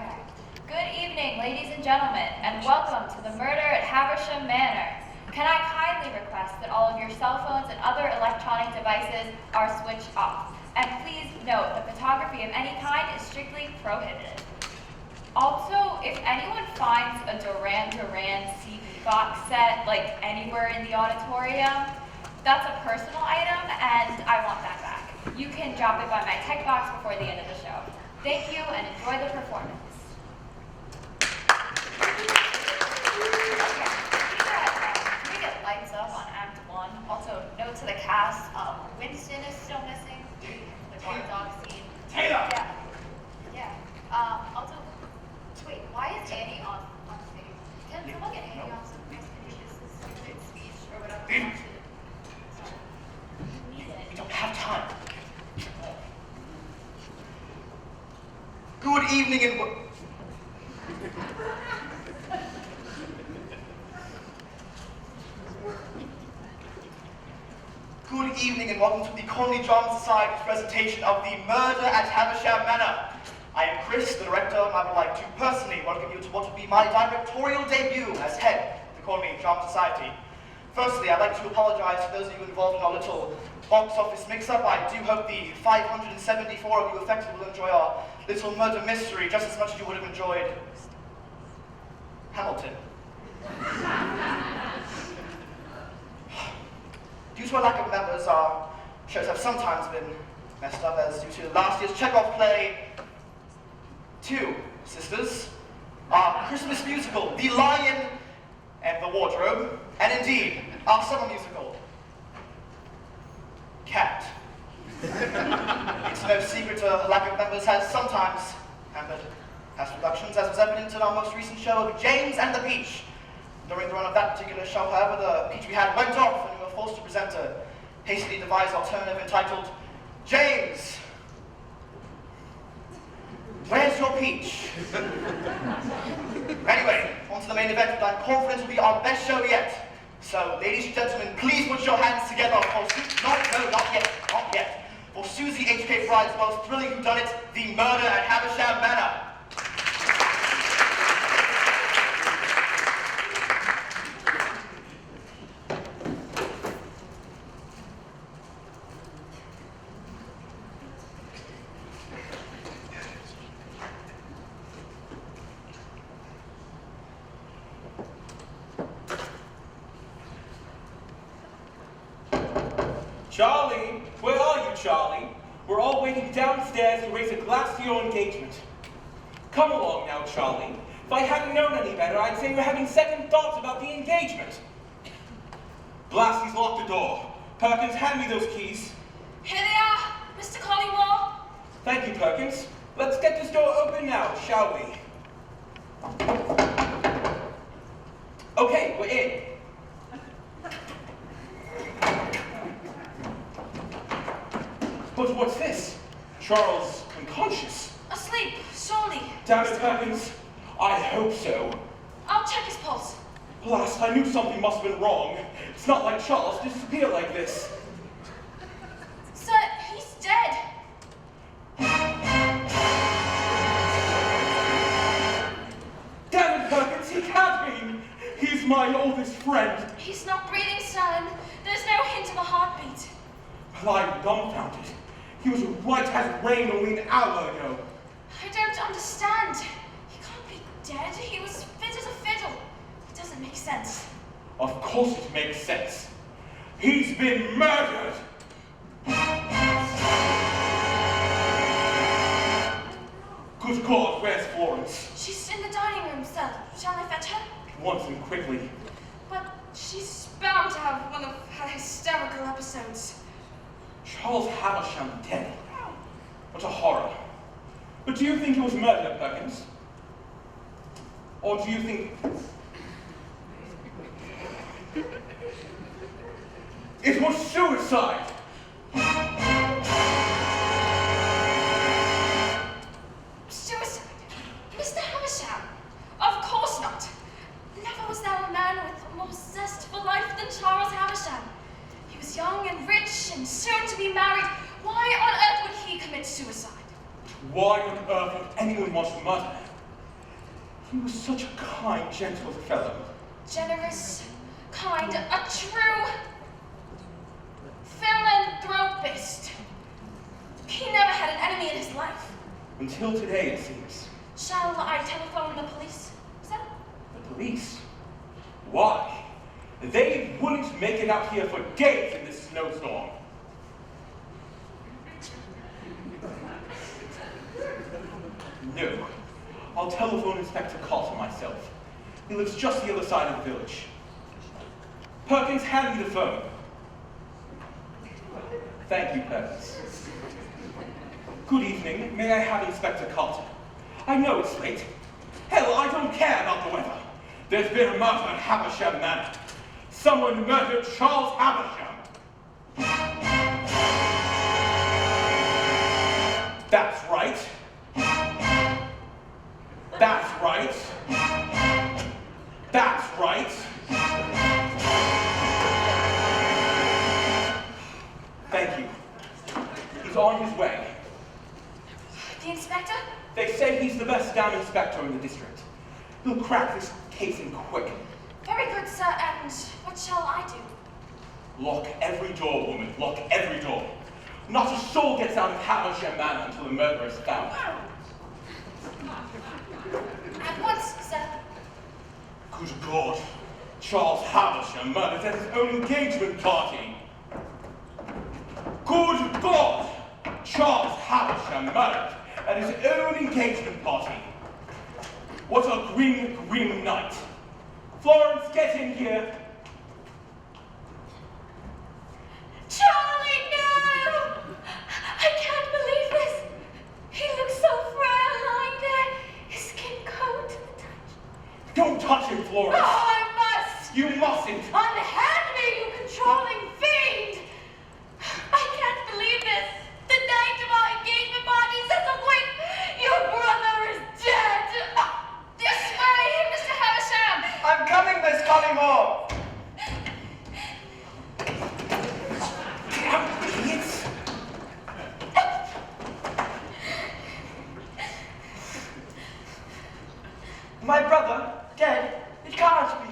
Okay. Good evening, ladies and gentlemen, and welcome to the murder at Havisham Manor. Can I kindly request that all of your cell phones and other electronic devices are switched off? And please note that photography of any kind is strictly prohibited. Also, if anyone finds a Duran Duran CD box set, like anywhere in the auditorium, that's a personal item and I want that back. You can drop it by my tech box before the end of the show. Thank you and enjoy the performance. Can we get lights up on Act 1? Also, note to the cast, Winston is still missing. The guard dog scene. Taylor! Yeah. Also, wait, why is Annie on stage? Can someone get Annie on some stupid speech or whatever? We don't have time. Good evening and Good evening and welcome to the Conley Drama Society's presentation of The Murder at Havisham Manor. I am Chris, the director, and I would like to personally welcome you to what will be my directorial debut as head of the Conley Drama Society. Firstly, I'd like to apologize to those of you involved in our little box office mix-up. I do hope the 574 of you affected will enjoy our little murder mystery just as much as you would have enjoyed Hamilton. Due to a lack of members, our shows have sometimes been messed up, as due to last year's Chekhov play, Two Sisters, our Christmas musical, The Lion and the Wardrobe, and indeed, our summer musical, Cat. It's no secret a lack of members has sometimes hampered past productions, as was evident in our most recent show of James and the Peach. During the run of that particular show, however, the peach we had went off and we were forced to present a hastily devised alternative entitled, James, where's your peach? Anyway, on to the main event, that I'm confident will be our best show yet. So, ladies and gentlemen, please put your hands together for not yet. For Susie H.K. Fry's most thrilling whodunit, The Murder at Havisham Manor. Charlie, where are you, Charlie? We're all waiting downstairs to raise a glass to your engagement. Come along now, Charlie. If I hadn't known any better, I'd say we're having second thoughts about the engagement. Blasty's locked the door. Perkins, hand me those keys. Here they are, Mr. Collymore. Thank you, Perkins. Let's get this door open now, shall we? Okay, we're in. But what's this? Charles unconscious. Asleep, surely. Damn it, Perkins. I hope so. I'll check his pulse. Blast, I knew something must have been wrong. It's not like Charles to disappear like this. Sir, he's dead. Damn it, Perkins, he can't be. He's my oldest friend. He's not breathing, sir, and there's no hint of a heartbeat. Well, I'm dumbfounded. He was right as rain only an hour ago. I don't understand. He can't be dead. He was fit as a fiddle. It doesn't make sense. Of course it makes sense. He's been murdered. Good God, where's Florence? She's in the dining room, sir. Shall I fetch her? Want him quickly. But she's bound to have one of her hysterical episodes. Charles Havisham dead. What a horror. But do you think he was murdered, Perkins? Or do you think... it was suicide? Suicide? Mr. Havisham? Of course not. Never was there a man with more zest for life than Charles Havisham. He was young and rich and soon to be married. Why on earth would he commit suicide? Why on earth would anyone want to murder him? He was such a kind, gentle fellow. Generous, kind, a true philanthropist. He never had an enemy in his life. Until today, it seems. Shall I telephone the police, sir? The police? Why? They wouldn't make it out here for days in this snowstorm. No. I'll telephone Inspector Carter myself. He lives just the other side of the village. Perkins, hand me the phone. Thank you, Perkins. Good evening. May I have Inspector Carter? I know it's late. Hell, I don't care about the weather. There's been a murder at Havisham Manor. Someone murdered Charles Havisham. That's right. That's right. That's right. Thank you. He's on his way. The inspector? They say he's the best damn inspector in the district. He'll crack this case in quick. Very good, sir, and what shall I do? Lock every door, woman. Lock every door. Not a soul gets out of Havisham Manor until the murderer is found. At once, sir. Good God. Charles Havisham murdered at his own engagement party. Good God. Charles Havisham murdered at his own engagement party. What a grim, grim night. Florence, get in here. Charlie, no! I can't believe this. He looks so frail lying there, his skin cold to the touch. Don't touch him, Florence. Oh, I must! You mustn't. Unhand me, you controlling fiend! I can't believe this. The night of our engagement party says a quick, your brother is dead. This way, Mr. Havisham. I'm coming, Miss Collymore. Damn idiots. My brother, dead? It can't be.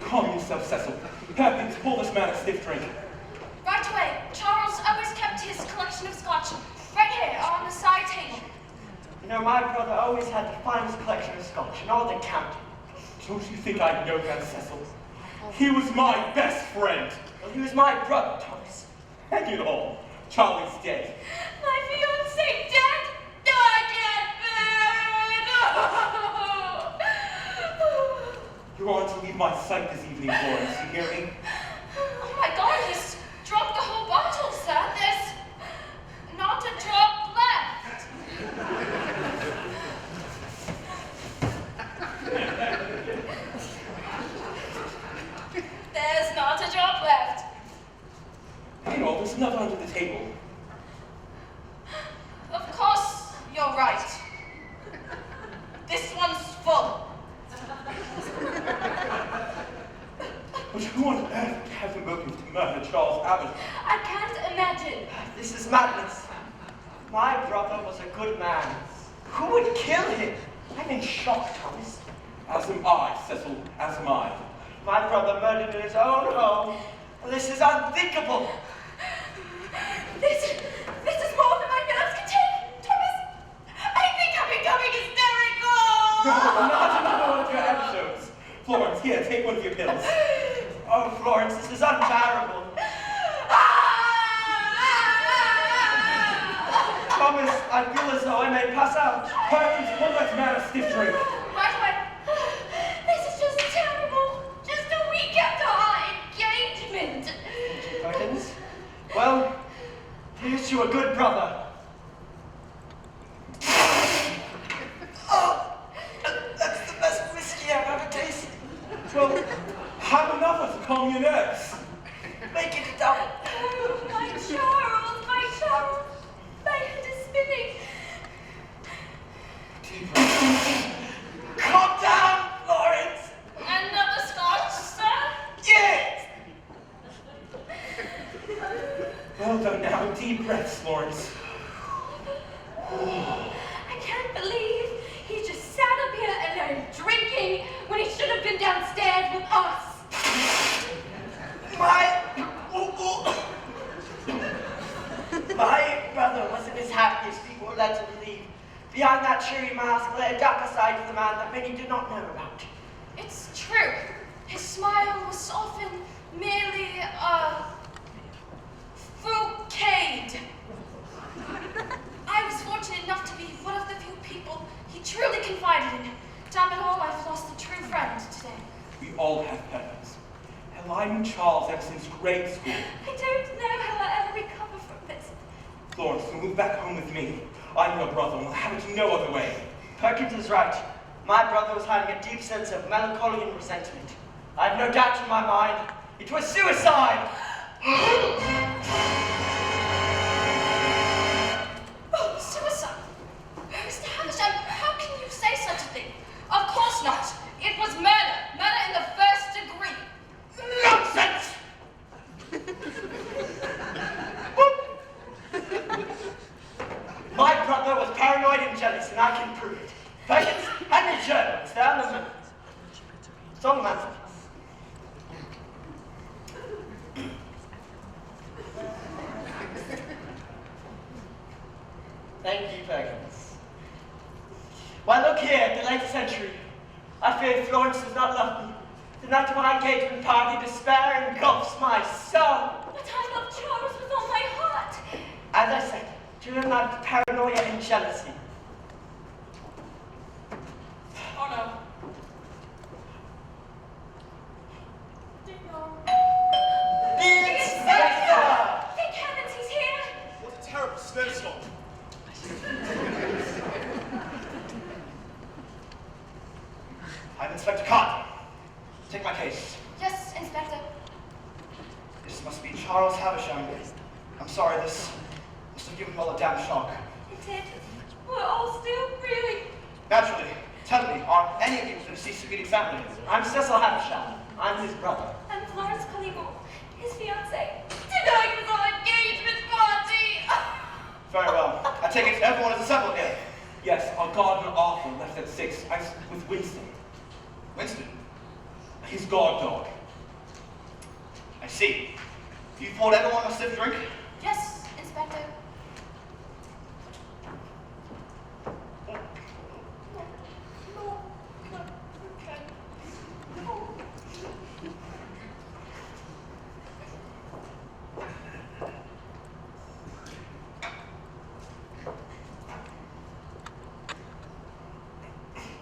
Calm yourself, Cecil. Perkins, pull this man a stiff drink. Right away. Charles always kept his collection of scotch right here on the side table. You know, my brother always had the finest collection of scotch in all the county. Don't you think I know that, Cecil? He was my best friend. Well, he was my brother, Thomas. Hang it all. Charlie's dead. My fiancé dead? No, I can't bear it. You're on to leave my sight this evening, Florence. You hear me? Oh my God, he's drunk the whole bottle, sir. There's not a drop left. There's not a drop left. You know, there's nothing under the table. Of course, you're right. This one's full. But who on earth would have the motive to murder Charles Abbott? I can't imagine. This is madness. My brother was a good man. Who would kill him? I'm in shock, Thomas. As am I, Cecil, as am I. My brother murdered in his own home. This is unthinkable. This is more than my nerves can take, Thomas. I think I'm becoming hysterical. Not another one of your episodes. Florence, here, take one of your pills. Oh, Florence, this is unbearable. Thomas, I feel as though I may pass out. Perkins, pull that man a stiff drink. Right away. This is just terrible. Just a week after our engagement. Perkins, well, here's to a good brother. Oh, that's the best whiskey I've ever tasted. Well, have another to calm your nerves. Make it a double. Oh, my Charles, my Charles. My head is spinning. Calm down, Florence. Another scotch, sir? Yes. Well done now. Deep breaths, Florence. led to believe behind that cheery mask lay a darker side of the man that many do not know about. It's true. His smile was often merely a facade. I was fortunate enough to be one of the few people he truly confided in. Damn it all, I've lost a true friend today. We all have Perkins. And I knew Charles ever since grade school. I don't know how I'll ever recover from this. Florence, you'll move back home with me. I'm your brother, and we'll have it no other way. Perkins is right. My brother was hiding a deep sense of melancholy and resentment. I have no doubt in my mind it was suicide. Suicide? Mr. Havisham, how can you say such a thing? Of course not. It was murder. Murder in the first degree. Nonsense! My brother was paranoid and jealous, and I can prove it. Perkins, hand me a journal. It's there on the mantel. It's on the mantelpiece. Thank you, Perkins. Well, look here, at the late century, I fear Florence does not love me. The night of our engagement party, despair engulfs my soul. But I love Charles with all my heart. As I said, driven by paranoia and jealousy. Oh no. The inspector! Thank heavens he's here. What a terrible snowstorm. I'm Inspector Carter. Take my case. Yes, Inspector. This must be Charles Havisham. I'm sorry, this must have given you all a damn shock. It did. We're all still reeling. Naturally, tell me, are any of you the deceased immediate family? I'm Cecil Havisham. I'm his brother. I'm Florence Colimo, his fiancée. Tonight was our engagement party. Very well. I take it everyone is assembled here. Yes, our gardener Arthur left at 6 with Winston, Winston, his guard dog. I see. You poured everyone a stiff drink? Yes, Inspector.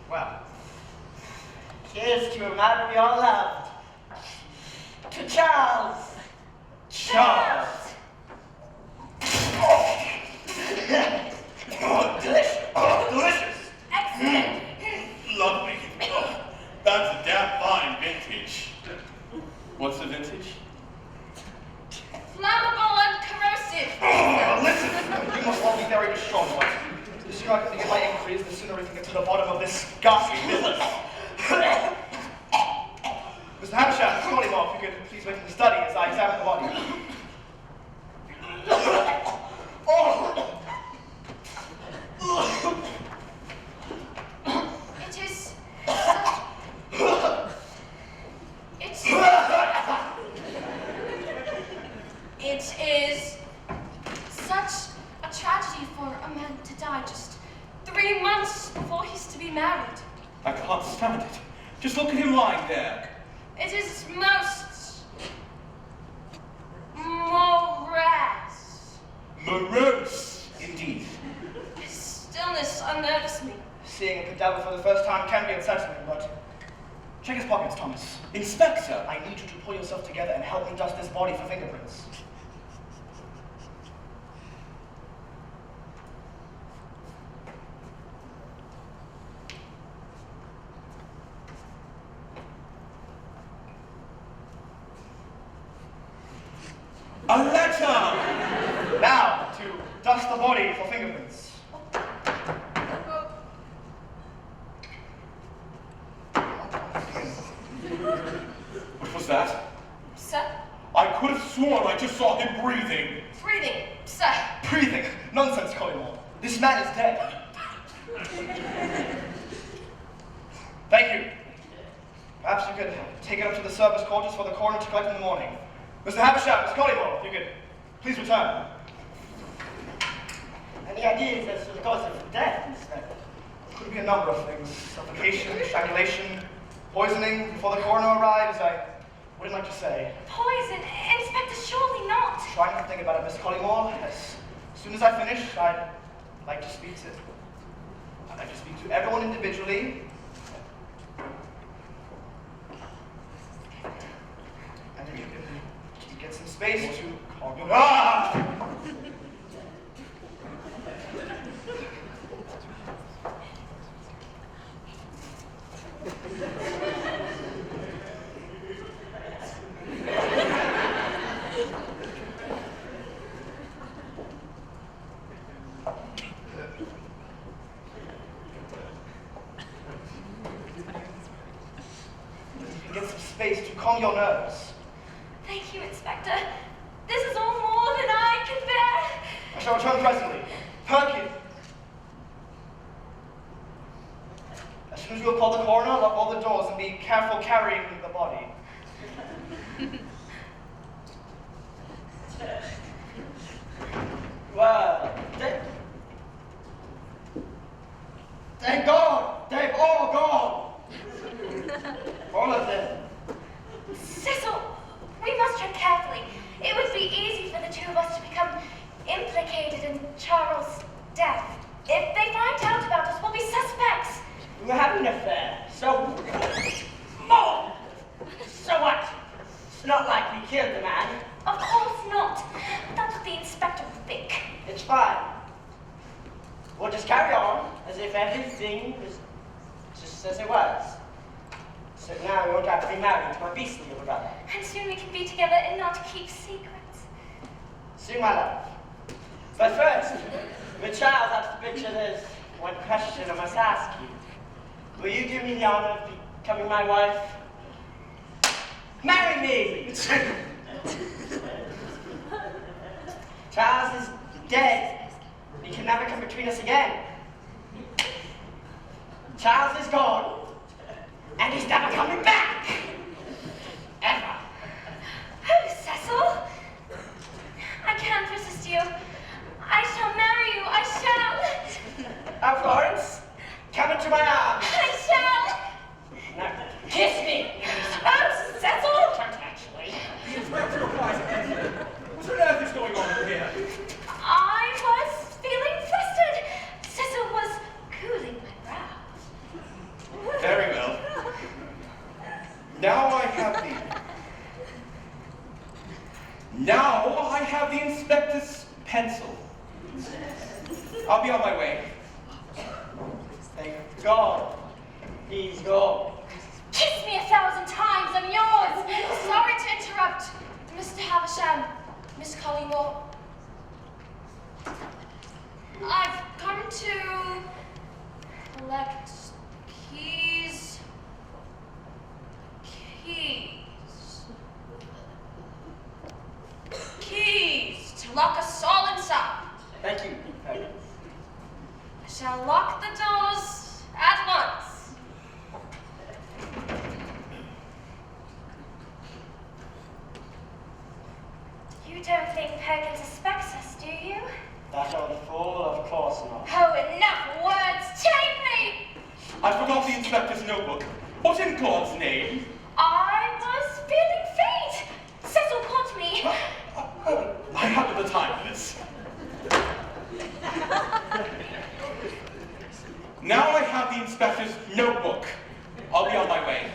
Well, Cheers to a man we all loved. To Charles! Charles! Oh, delicious! Oh, delicious! Excellent. Lovely. Oh, that's a damn fine vintage. What's the vintage? Flammable and corrosive. Oh, listen! You must all be very distraught, but the sooner I can begin my inquiries, the sooner we can get to the bottom of this ghastly business. Mr. Havisham, call him off. If you could please wait in the study as I examine the body. It is It is such a tragedy for a man to die just 3 months before he's to be married. I can't stand it. Just look at him lying there. It is most morose. Morose, indeed. His stillness unnerves me. Seeing a cadaver for the first time can be unsettling, but check his pockets, Thomas. Inspector! I need you to pull yourself together and help me dust this body for fingerprints. A letter! Now, to dust the body for fingerprints. What was that? Sir? I could have sworn I just saw him breathing. Breathing. Sir. Breathing. Nonsense, Collymore. This man is dead. Thank you. Perhaps you could take it up to the service quarters for the coroner to collect in the morning. Mr. Havisham, Miss Collymore, if you could please return. Any ideas as to the cause of death, Inspector? Could be a number of things. Suffocation, strangulation, poisoning. Before the coroner arrives, I wouldn't like to say. Poison? Inspector, surely not. Try not to think about it, Miss Collymore. As soon as I finish, I'd like to speak to everyone individually. And you can get some space to calm your... Ah! Get some space to calm your nerves. Thank you, Inspector. This is all more than I can bear. I shall return presently. Perkins! As soon as you have called the coroner, lock all the doors and be careful carrying the body. Well, thank God, they've all gone. All of them. Cecil, we must tread carefully. It would be easy for the two of us to become implicated in Charles' death. If they find out about us, we'll be suspects. We were having an affair, so... More! So what? It's not like we killed the man. Of course not. That's what the inspector would think. It's fine. We'll just carry on as if everything was just as it was. So now we won't have to be married to my beastly little brother. And soon we can be together and not keep secrets. Soon, my love. But first, with Charles out of the picture, there's one question I must ask you. Will you do me the honor of becoming my wife? Marry me! Charles is dead. He can never come between us again. Charles is gone, and he's never coming back! Ever. Oh, Cecil! I can't resist you. I shall marry you. I shall. Oh, Florence, come into my arms. I shall. Now, kiss me. Oh, Cecil! Don't actually. The inspector replies again. What on earth is going on over here? I was feeling flustered. Cecil was cooling my brow. Very well. Now I have the inspector's pencil. I'll be on my way. Thank God. He's gone. Kiss me 1,000 times. I'm yours. Sorry to interrupt, Mr. Havisham, Miss Collymore. I've come to collect keys. Keys to lock us all inside. Thank you, Perkins. I shall lock the doors at once. You don't think Perkins suspects us, do you? That old fool, of course not. Oh, enough words! Take me! I forgot the inspector's notebook. What in God's name? I was feeling faint. Cecil caught me. I haven't the time for this. Now I have the inspector's notebook. I'll be on my way.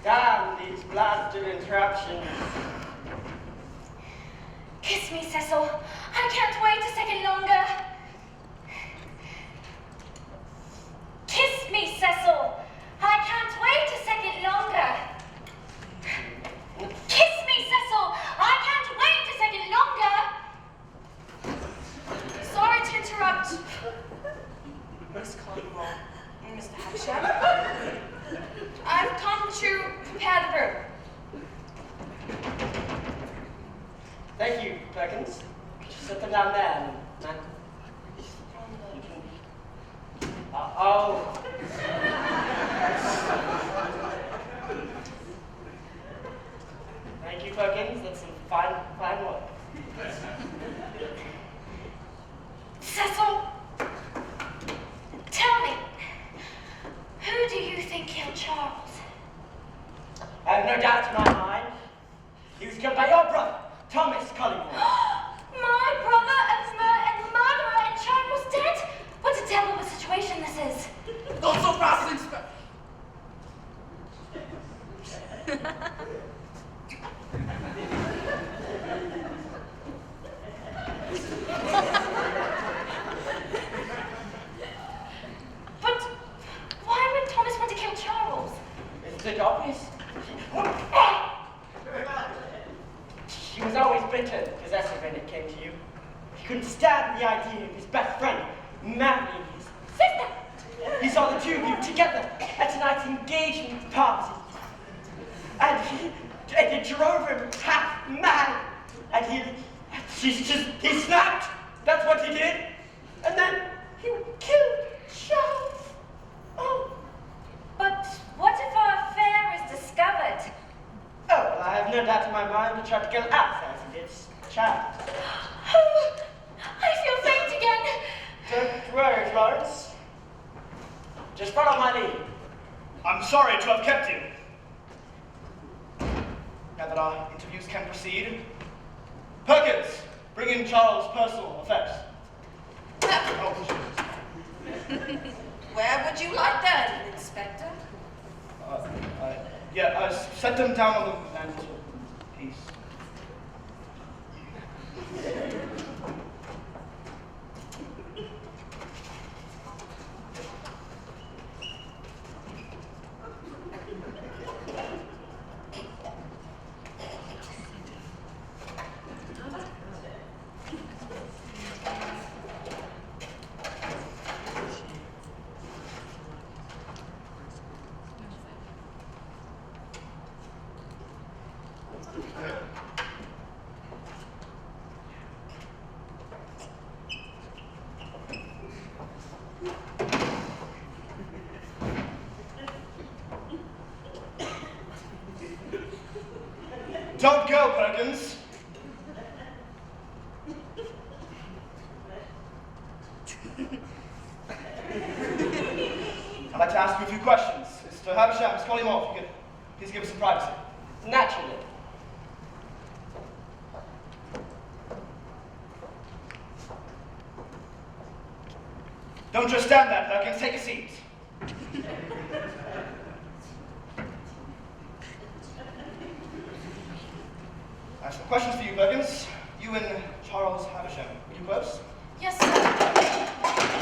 Damn these blasted interruptions. Kiss me, Cecil. I can't wait a second longer. Kiss me, Cecil. I can't wait a second longer. Kiss me, Cecil. I can't wait a second longer. Sorry to interrupt. Miss Collymore, Mr. Havisham. I've come to prepare the room. Thank you, Perkins. Set them down there, man. Oh. Thank you, Perkins. That's some fine work. understand the idea of his best friend marrying his sister. He saw the two of you together at tonight's engagement party. And it drove him half mad. And he snapped. That's what he did. And then he killed Charles. Oh. But what if our affair is discovered? Oh, well, I have no doubt in my mind he tried to kill us as he did Charles. Oh, I feel faint again. Don't worry, Florence. Just follow my lead. I'm sorry to have kept you. Now that our interviews can proceed, Perkins, bring in Charles' personal effects. Where would you like that, Inspector? Set them down on the mantelpiece. Don't go, Perkins. I'd like to ask you a few questions. Mr. Havisham, Miss Collymore, if you could please give us some privacy. Naturally. Don't just stand there, Perkins. Take a seat. I have some questions for you, Perkins. You and Charles Havisham, were you close? Yes, sir.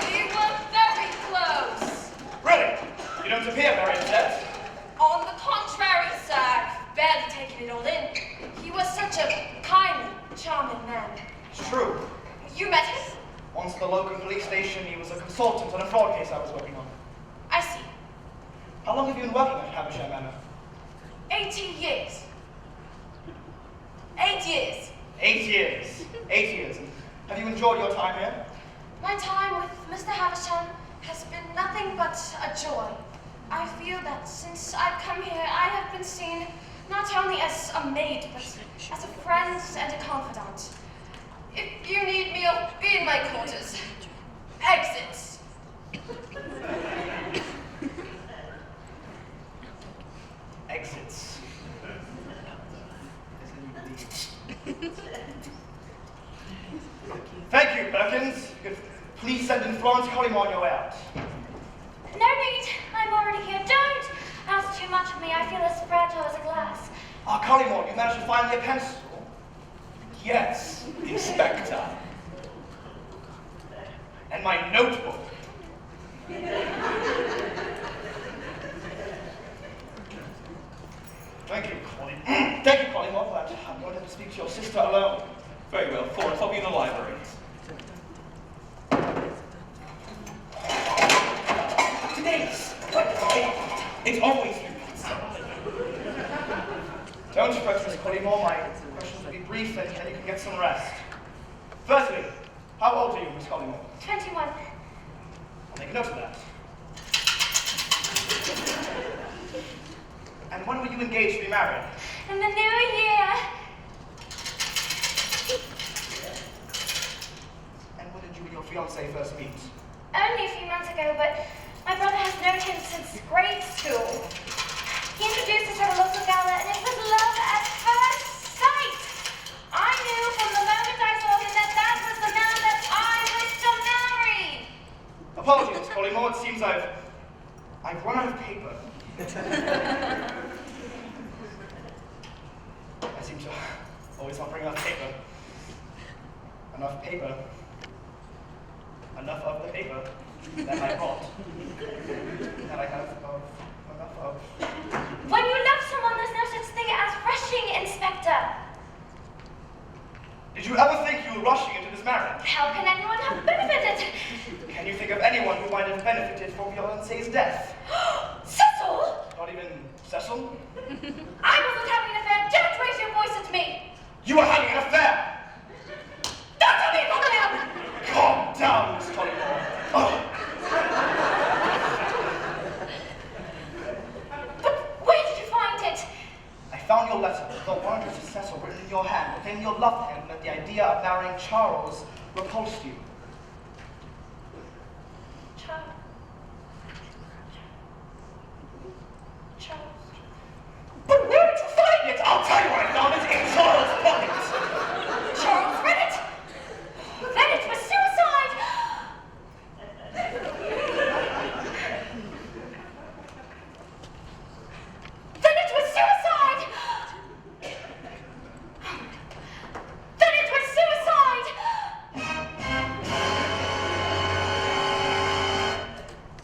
We were very close. Really? You don't appear very upset. On the contrary, sir, I've barely taken it all in. He was such a kind, charming man. It's true. You met him? Once at the local police station, he was a consultant on a fraud case I was working on. I see. How long have you been working at Havisham Manor? 18 years. 8 years. 8 years. 8 years. And have you enjoyed your time here? My time with Mr. Havisham has been nothing but a joy. I feel that since I've come here, I have been seen not only as a maid, but as a friend and a confidant. If you need me, I'll be in my quarters. Exits. Exits. Thank you, Perkins. Please send in Florence Collymore on your way out. No need. I'm already here. Don't ask too much of me. I feel as fragile as a glass. Ah, Collymore, you managed to find me a pencil. Yes, Inspector. And my notebook. Thank you, Collymore. Thank you, Collymore, for that. I'm going to have to speak to your sister alone. Very well, Florence, I'll be in the library. Today's. It's always you. Don't fret, Miss Collymore. My questions will be brief and you can get some rest. Firstly, how old are you, Miss Collymore? 21. I'll make a note of that. And when were you engaged to be married? In the new year. And when did you and your fiancé first meet? Only a few months ago, but my brother has known him since grade school. He introduced us at a local gala, and it was love at first sight. I knew from the moment I saw him that that was the man that I wished to marry. Apologies, Miss Collymore. It seems I've run out of paper. I seem to always not bring enough paper. Enough paper. Enough of the paper that I brought. That I have enough of. When you love someone, there's no such thing as rushing, Inspector. Did you ever think you were rushing into this was married. How can anyone have benefited? Can you think of anyone who might have benefited from fiancé's death? Cecil! Not even Cecil? I wasn't having an affair. Don't raise your voice at me. You were having an affair! Don't tell me to calm down. Calm down, Miss Collymore. Oh. But where did you find it? I found your letter, the warrant to Cecil written in your hand, but then you loved him that the idea of marrying Charles repulsed you. Charles. But where did you find it? I'll tell you where I found it, in Charles' pocket. Charles read it. Then it was suicide. Then it was suicide. Then it was suicide.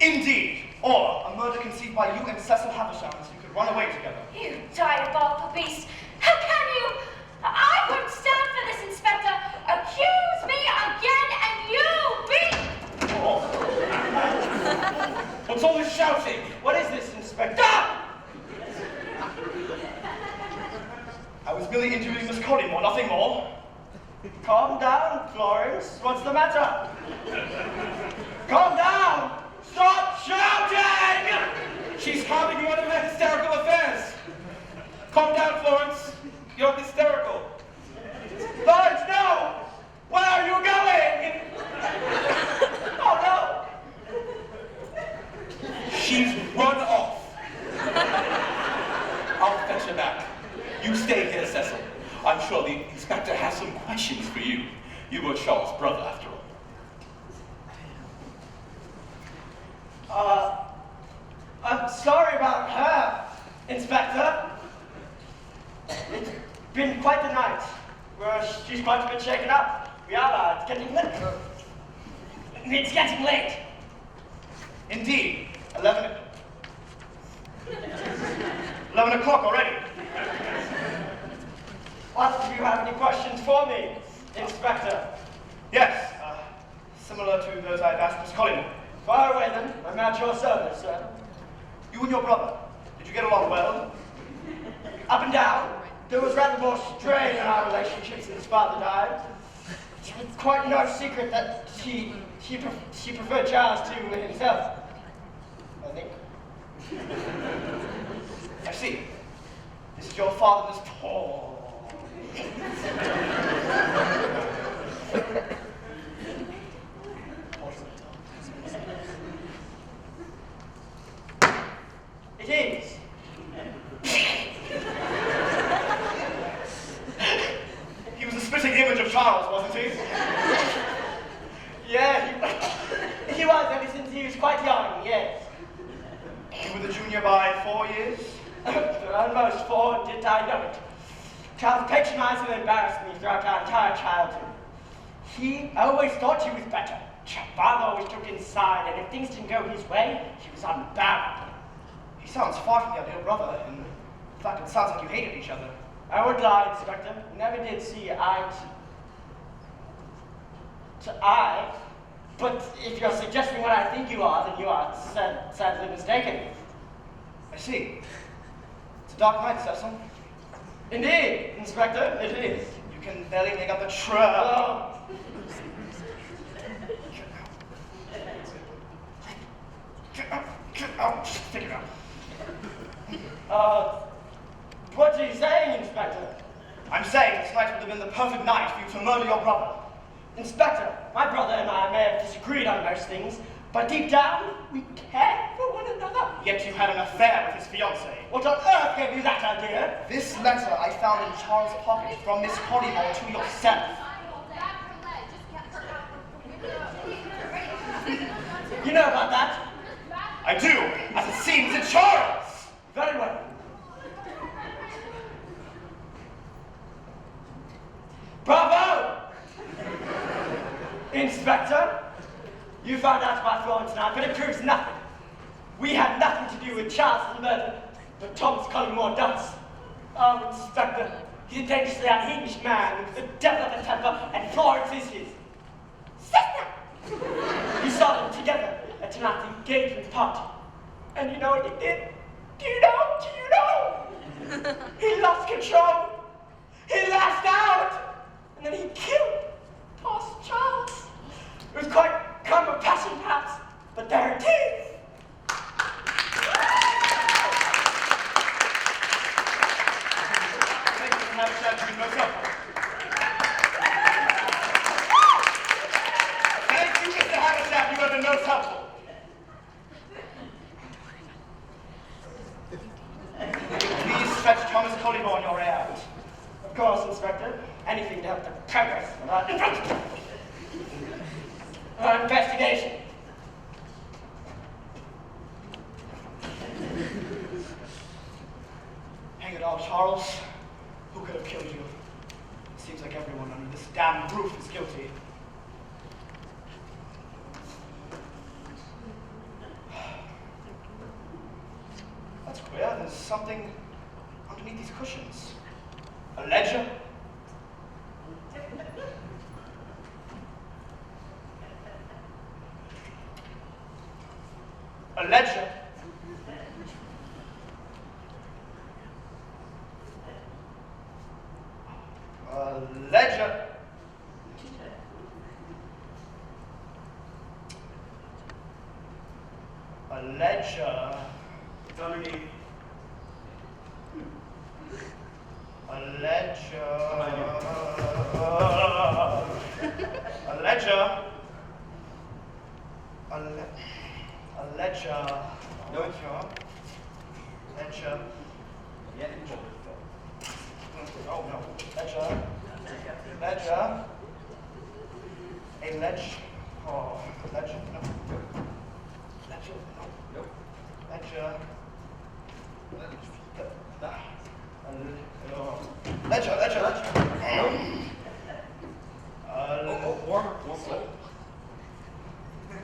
Indeed. Or a murder conceived by you and Cecil Havisham so you could run away together. You diabolical beast! How can you? I won't stand for this, Inspector! Accuse me again and you be... Oh. What's all this shouting? What is this, Inspector? I was merely interviewing Miss Collymore, nothing more. Calm down, Florence. What's the matter? Calm down! Stop shouting! She's harming one of her hysterical affairs. Calm down, Florence. You're hysterical. Florence, no! Where are you going? Oh, no! She's run off. I'll fetch her back. You stay here, Cecil. I'm sure the inspector has some questions for you. You were Charles' brother, after all. I'm sorry about her, Inspector. It's been quite the night. She's quite a bit shaken up. We are, it's getting late. It's getting late. Indeed. 11 o'clock already. What, do you have any questions for me, Inspector? Yes, similar to those I've asked Miss Collymore. Fire away then. I'm at your service, sir. You and your brother, did you get along well? Up and down. There was rather more strain in our relationship since father died. It's quite no secret that she preferred Charles to himself, I think. I see. This is your father, Miss Paul. It is. He was a spitting image of Charles, wasn't he? Yeah, he was ever since he was quite young, yes. You were the junior by 4 years? Almost 4, did I know it. Charles patronized and embarrassed me throughout our entire childhood. He always thought he was better. Father always took inside, and if things didn't go his way, he was unbearable. He sounds far from the ideal brother, and in fact, it sounds like you hated each other. I would lie, Inspector. Never did see eye to eye. But if you're suggesting what I think you are, then you are sadly mistaken. I see. It's a dark night, Cecil. Indeed, Inspector, it is. You can barely make up a trail. Get out, just figure it out. What are you saying, Inspector? I'm saying this night would have been the perfect night for you to murder your brother. Inspector, my brother and I may have disagreed on most things, but deep down, we care for one another. Yet you had an affair with his fiancée. What on earth gave you that idea? This letter I found in Charles' pocket from Miss Collymore to yourself. You know about that? I do, as it seems in Charles. Very well. Bravo! Inspector, you found out about Florence and I, but it proves nothing. We had nothing to do with Charles' murder, but Thomas Collymore does. Oh, Inspector, he's a dangerously unhinged man with the devil of a temper, and Florence is his Sister! He saw them together at tonight's engagement party. And you know what he did? Do you know? He lost control. He lashed out. And then he killed poor Charles. It was quite come of passion, perhaps, but there it is. Thank you, Mr. Haversham. You've been most helpful. Thank you, Mr. Haversham. You have been most helpful. Please stretch Thomas Collymore on your way out. Of course, Inspector. Anything to help the progress of our investigation. Hang it all, Charles. Who could have killed you? It seems like everyone under this damn roof is guilty. That's queer. There's something underneath these cushions. A ledger? A ledger? A ledger? A ledger? It's underneath. A ledger? A ledger? A ledger? No. Ledger? Yeah. Oh no. Ledger? Ledger? A ledger? Oh, ledger? No. Ledger? No. Nope. Ledger? Ledger, ledger, ledger. Warmer. Slow.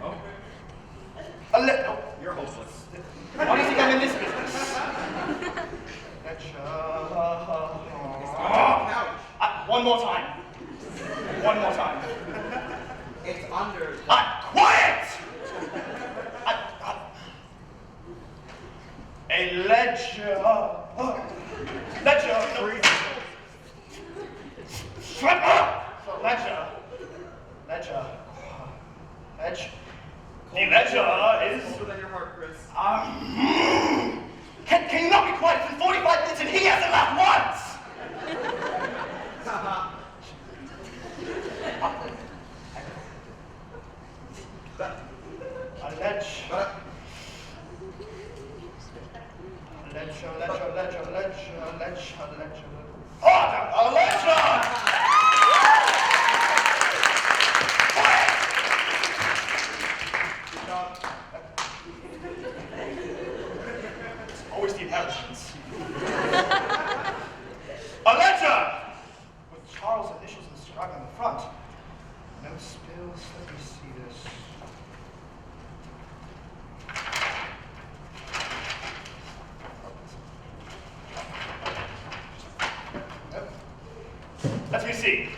Oh. No. You're hopeless. Why do you think I'm in this business? Ledger. One more time. One more time. It's under. Quiet! A ledger. Ledger. No. Shut up! Ledger. Ledger. Ledger. The ledger is. Older than your heart, Chris. Can you not be quiet for 45 minutes and he hasn't laughed once? A ledger. Ledger. Order! A ledger! It's always the inheritance. A ledger! With Charles' initials inscribed on the front. No spills. Let me see this. Let me see.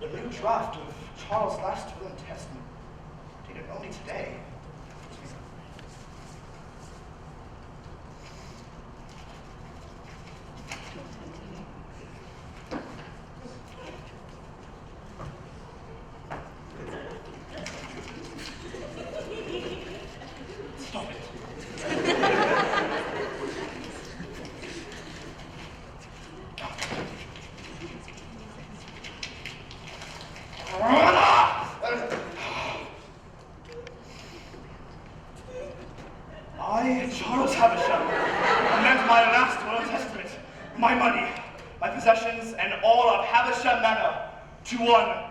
The new draft of Charles' last will and testament, dated only today. Stop it. I, Charles Havisham, amend my last will and testament, my money, my possessions, and all of Havisham Manor to one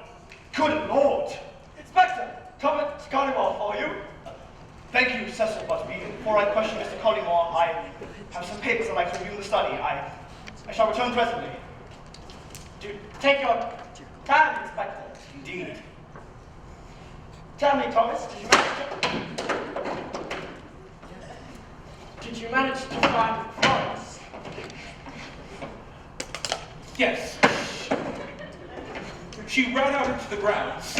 good lord. Inspector, Thomas Collymore for you. Thank you, Cecil, but before I question Mr. Collymore, I have some papers I'd like to review in the study. I shall return presently. Do take your time, Inspector. Indeed. Tell me, Thomas, did you manage to find Florence? Yes. She ran out into the grounds.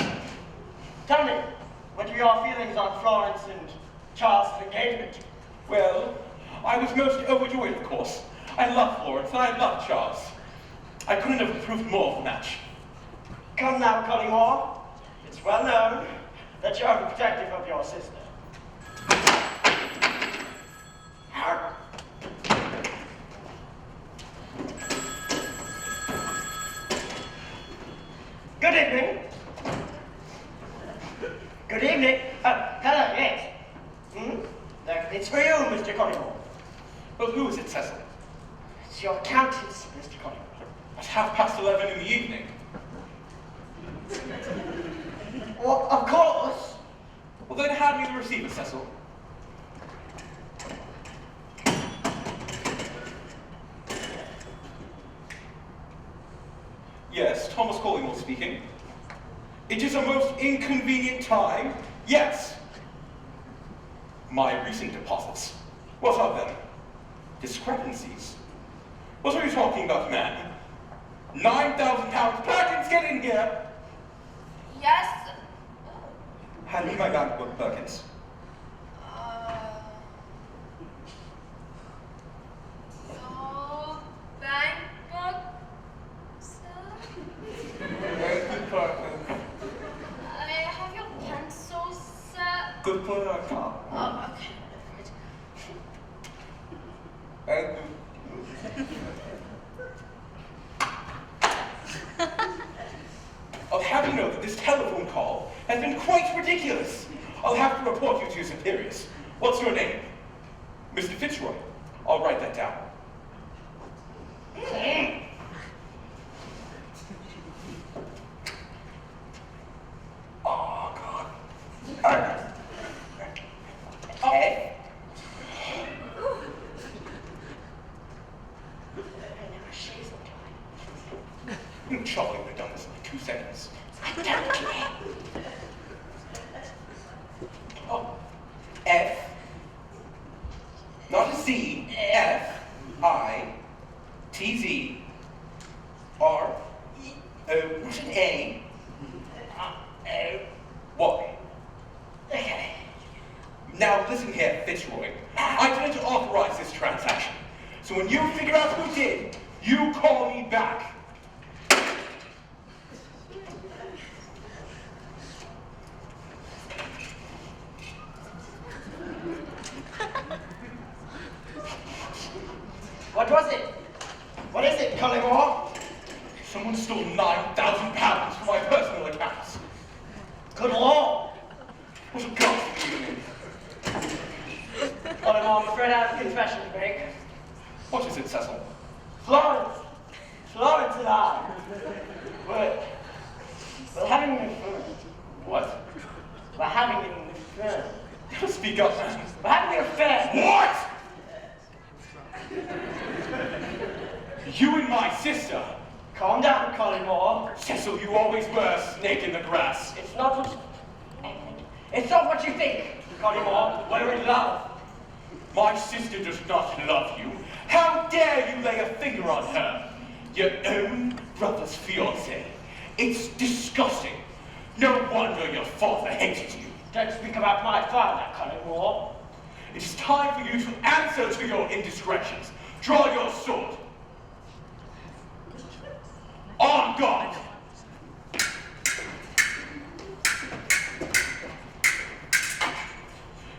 Tell me, what are your feelings on Florence and Charles' engagement? Well, I was most overjoyed, of course. I love Florence and I love Charles. I couldn't have approved more of the match. Come now, Collymore. It's well known that you're overprotective of your sister. Good evening. Good evening. Hello, yes. It's for you, Mr. Collymore. Well, who is it, Cecil? It's your countess, Mr. Collymore. At 11:30 in the evening. Well, of course. Well, then hand me the receiver, Cecil. Yes, Thomas Collymore speaking. It is a most inconvenient time. Yes. My recent deposits. What of them? Discrepancies. What are you talking about, man? £9,000. Perkins, get in here. Yes. Hand me my bank book, Perkins. Your bank book, sir? Thank you, Perkins. I have your pencil, sir. Good for our car. Oh, okay. Thank you. I'll have you know that this telephone call has been quite ridiculous. I'll have to report you to your superiors. What's your name? Mr. Fitzroy. I'll write that down. Oh, God. Okay. Charlie would have done this in like 2 seconds. Oh. F. Not a C. F. I. T. Z. R. E. O. Not an A. O. Y. Okay. Now listen here, Fitzroy. I didn't authorize this transaction. So when you figure out who did, you call me back. What was it? What is it, Collymore? Someone stole £9,000 from my personal accounts. Good Lord. What a ghastly evening. Collymore, I'm afraid I have a confession to make. What is it, Cecil? Florence and I, we're having an affair. What? We're having an affair. Speak up, man. We're having an affair. What? You and my sister? Calm down, Collymore. Cecil, you always were a snake in the grass. It's not what you think, Collymore. We're in love. My sister does not love you. How dare you lay a finger on her? Your own brother's fiancée. It's disgusting. No wonder your father hated you. Don't speak about my father, Collymore. It is time for you to answer to your indiscretions. Draw your sword. On guard.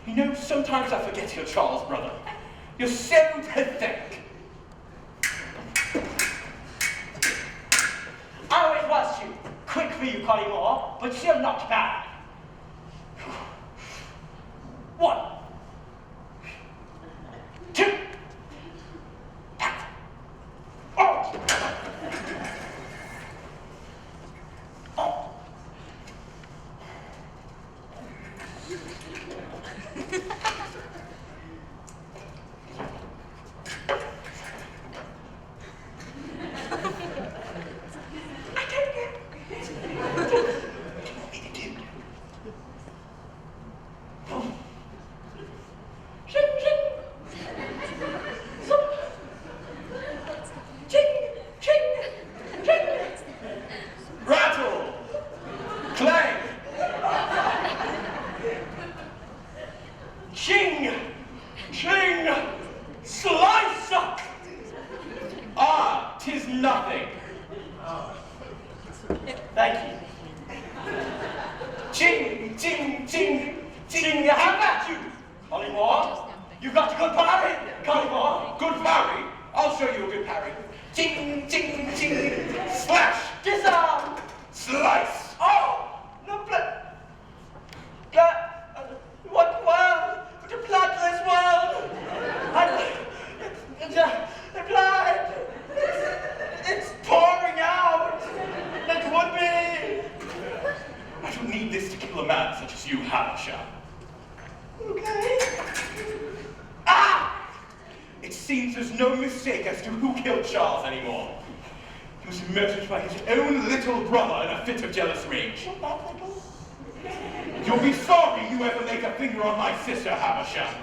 You know, sometimes I forget you're Charles' brother. You're so pathetic. I always was you. Quick for you, Collymore, but still not bad. 1, 2. Oh. Oh. Ching, ching, ching, ching, how about you? Collymore, you've got a good parry, Collymore. Good parry? I'll show you a good parry. Ching, ching, ching, slash, Disarm! slice. Oh! No blood! What world? The bloodless world! The blood! It's pouring out! It would be! I don't need this to kill a man such as you, Havisham. Okay. Ah! It seems there's no mistake as to who killed Charles anymore. He was murdered by his own little brother in a fit of jealous rage. You'll be sorry you ever laid a finger on my sister, Havisham.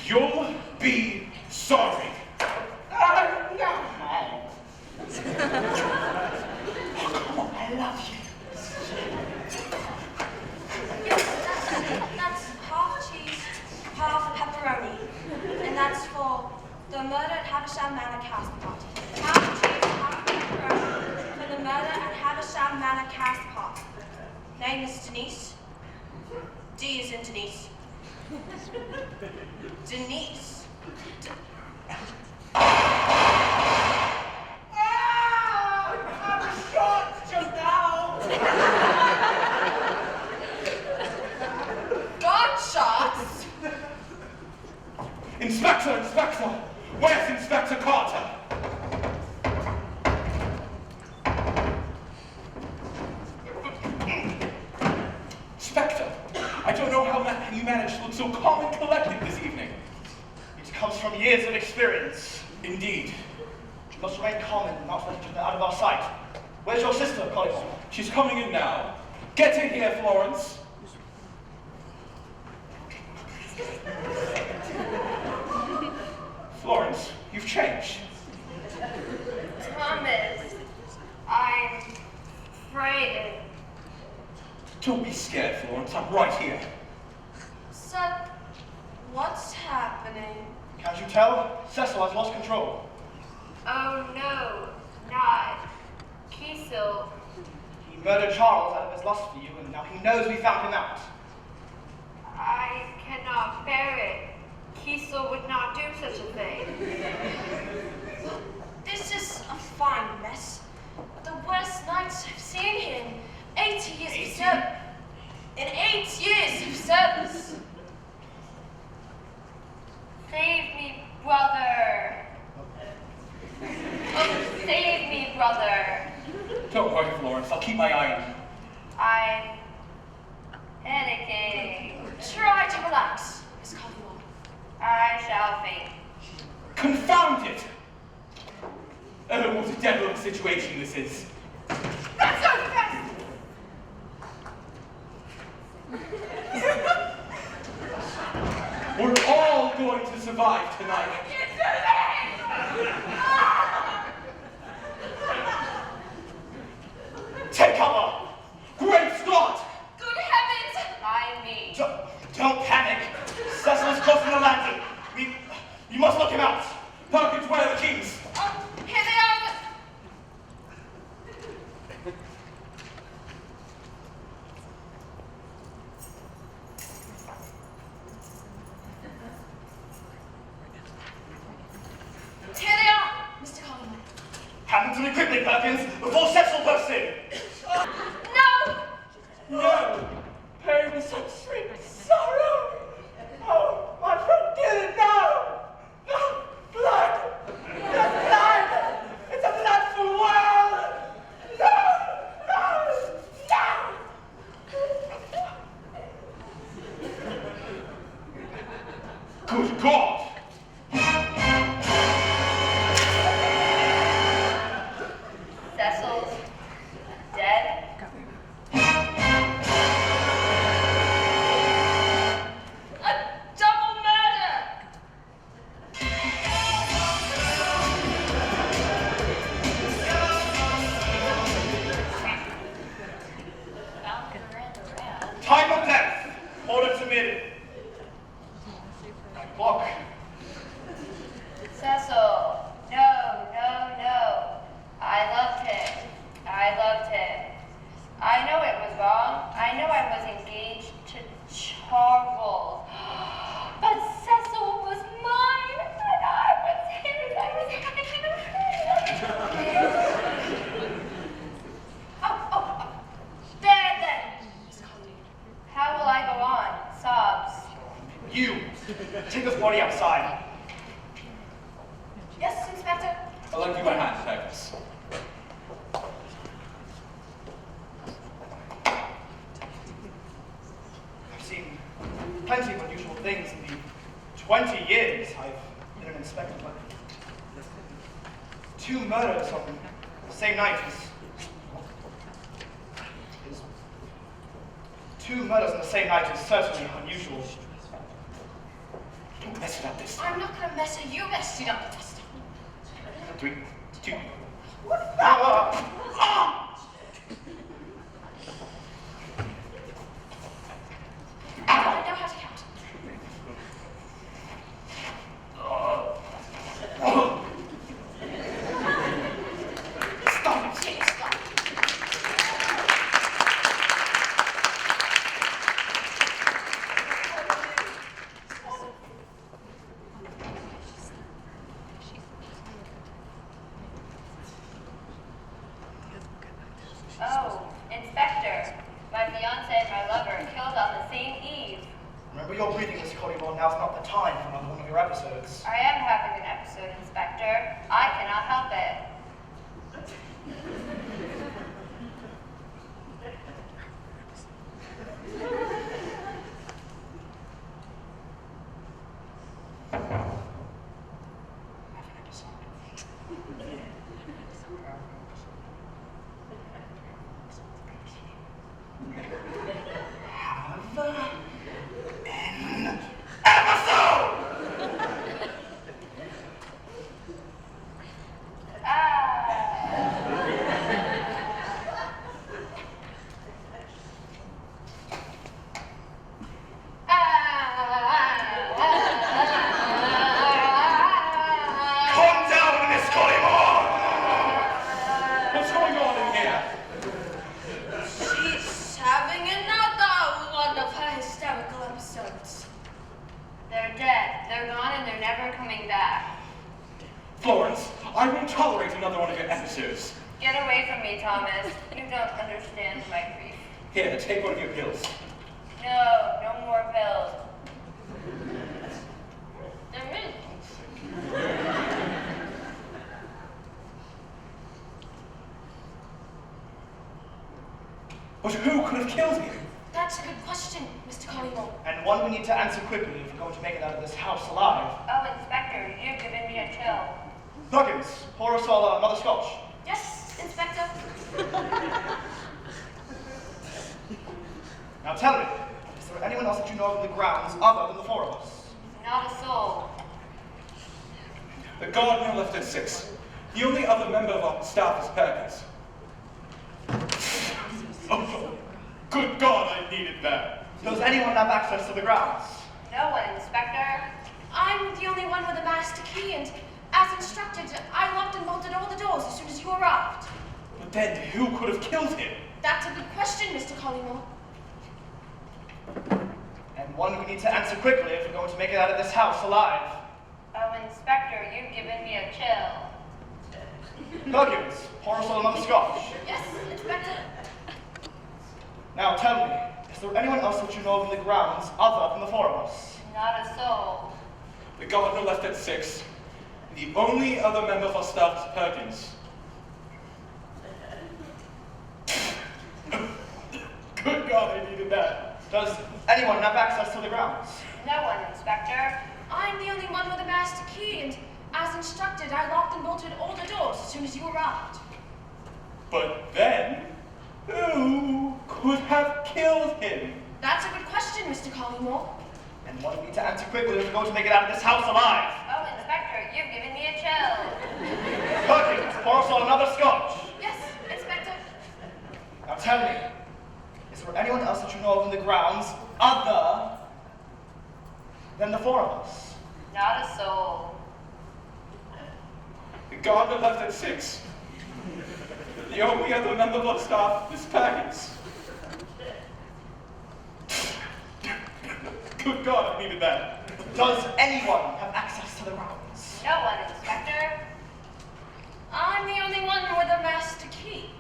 You'll be sorry. Oh, no. Oh, come on, I love you. That's half cheese, half pepperoni. And that's for the murder at Havisham Manor cast party. Half cheese, half pepperoni for the murder at Havisham Manor cast party. Name is Denise. D is in Denise. Denise. I was shot just now. Gunshots? Inspector, Inspector! Where's Inspector Carter? Inspector, I don't know how you managed to look so calm and collected this evening. It comes from years of experience. Indeed. You must remain calm and not let her out of our sight. Where's your sister, Collymore? She's coming in now. Get in here, Florence. Florence, you've changed. Thomas, I'm frightened. Don't be scared, Florence. I'm right here. So, what's happening? Can't you tell? Cecil has lost control. Oh no, not Kiesel. He murdered Charles out of his lust for you, and now he knows we found him out. I cannot bear it. Kiesel would not do such a thing. This is a fine mess. The worst nights I've seen him. 80 years of service. In 8 years of service. Save me, brother. Oh, save me, brother. Don't worry, Florence. I'll keep my eye on you. I'm panicking. Try to relax, Miss Collymore. I shall faint. Confound it! Oh, what a devil of a situation this is. That's so fast! We're all going to survive tonight. Take cover! Great Scott! Good heavens! I me. Don't panic. Cecil is crossing the landing. We must look him out. Perkins, where are the keys? Here they are! Here they are, Mr. Collymore. Hand them to me quickly, Perkins, before Cecil bursts in. No! No! Pain is such sweet sorrow! Oh, my friend Dylan, no! No! Blood! The blood! It's a bloodful world! No! No! No! Good God! Cecil's Take this body outside. Yes, Inspector? I'll lend you my hand, Perkins. I've seen plenty of unusual things in the 20 years I've been an inspector, but 2 murders on the same night is 2 murders on the same night is certainly unusual. Don't mess it up this time. I'm not gonna mess it. You messed it up this time. 3, 2. I know how to count. Stop it! Stop. Oh, Inspector. My fiancé and my lover killed on the same eve. Remember your breathing, Miss Collymore. Now's not the time for another one of your episodes. I am having an episode, Inspector. I cannot help it. Calm down, Miss Collymore! What's going on in here? She's having another one of her hysterical episodes. They're dead. They're gone and they're never coming back. Florence, I won't tolerate another one of your episodes. Get away from me, Thomas. You don't understand my grief. Here, take one of your pills. No, no more pills. They're mint. But who could have killed him? That's a good question, Mr. Collymore. And one we need to answer quickly if we're going to make it out of this house alive. Oh, Inspector, you've given me a chill. Perkins, pour us all another scotch. Yes, Inspector? Now tell me, is there anyone else that you know of in the grounds other than the 4 of us? Not a soul. The gardener left at 6. The only other member of our staff is Perkins. Oh, good God, I needed that. Does anyone have access to the grounds? No one, Inspector. I'm the only one with a master key, and as instructed, I locked and bolted all the doors as soon as you arrived. But then, who could have killed him? That's a good question, Mr. Collymore. And one we need to answer quickly if we're going to make it out of this house alive. Oh, Inspector, you've given me a chill. Perkins, pour us all another scotch. Yes, Inspector? Now tell me, is there anyone else that you know of in the grounds other than the 4 of us? Not a soul. The gardener left at 6. The only other member of our staff is Perkins. Good God, I needed that. Does anyone have access to the grounds? No one, Inspector. I'm the only one with a master key, and as instructed, I locked and bolted all the doors as soon as you arrived. But then, who could have killed him? That's a good question, Mr. Collymore. And one we need to answer quickly if we're going to make it out of this house alive. Oh, Inspector, you've given me a chill. Perkins, pour us all another scotch. Yes, Inspector? Now tell me, is there anyone else that you know of in the grounds other than the 4 of us? Not a soul. The gardener left at 6. The only other member of our staff is Perkins. Good God, I needed that. Does anyone have access to the grounds? No one, Inspector. I'm the only one with a master key.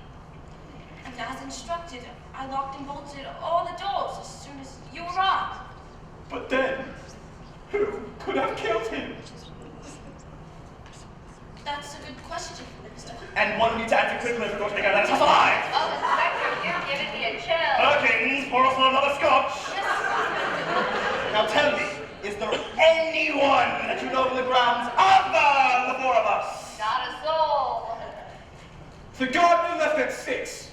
And as instructed, I locked and bolted all the doors as soon as you arrived. But then, Who could have killed him? That's a good question, Minister. And one need to answer quickly if we're going to make out that house alive. Oh, Inspector, you're giving me a chill. Perkins, pour us another scotch. Now tell me, is there anyone that you know from the grounds other than the four of us? Not a soul. The gardener left at 6.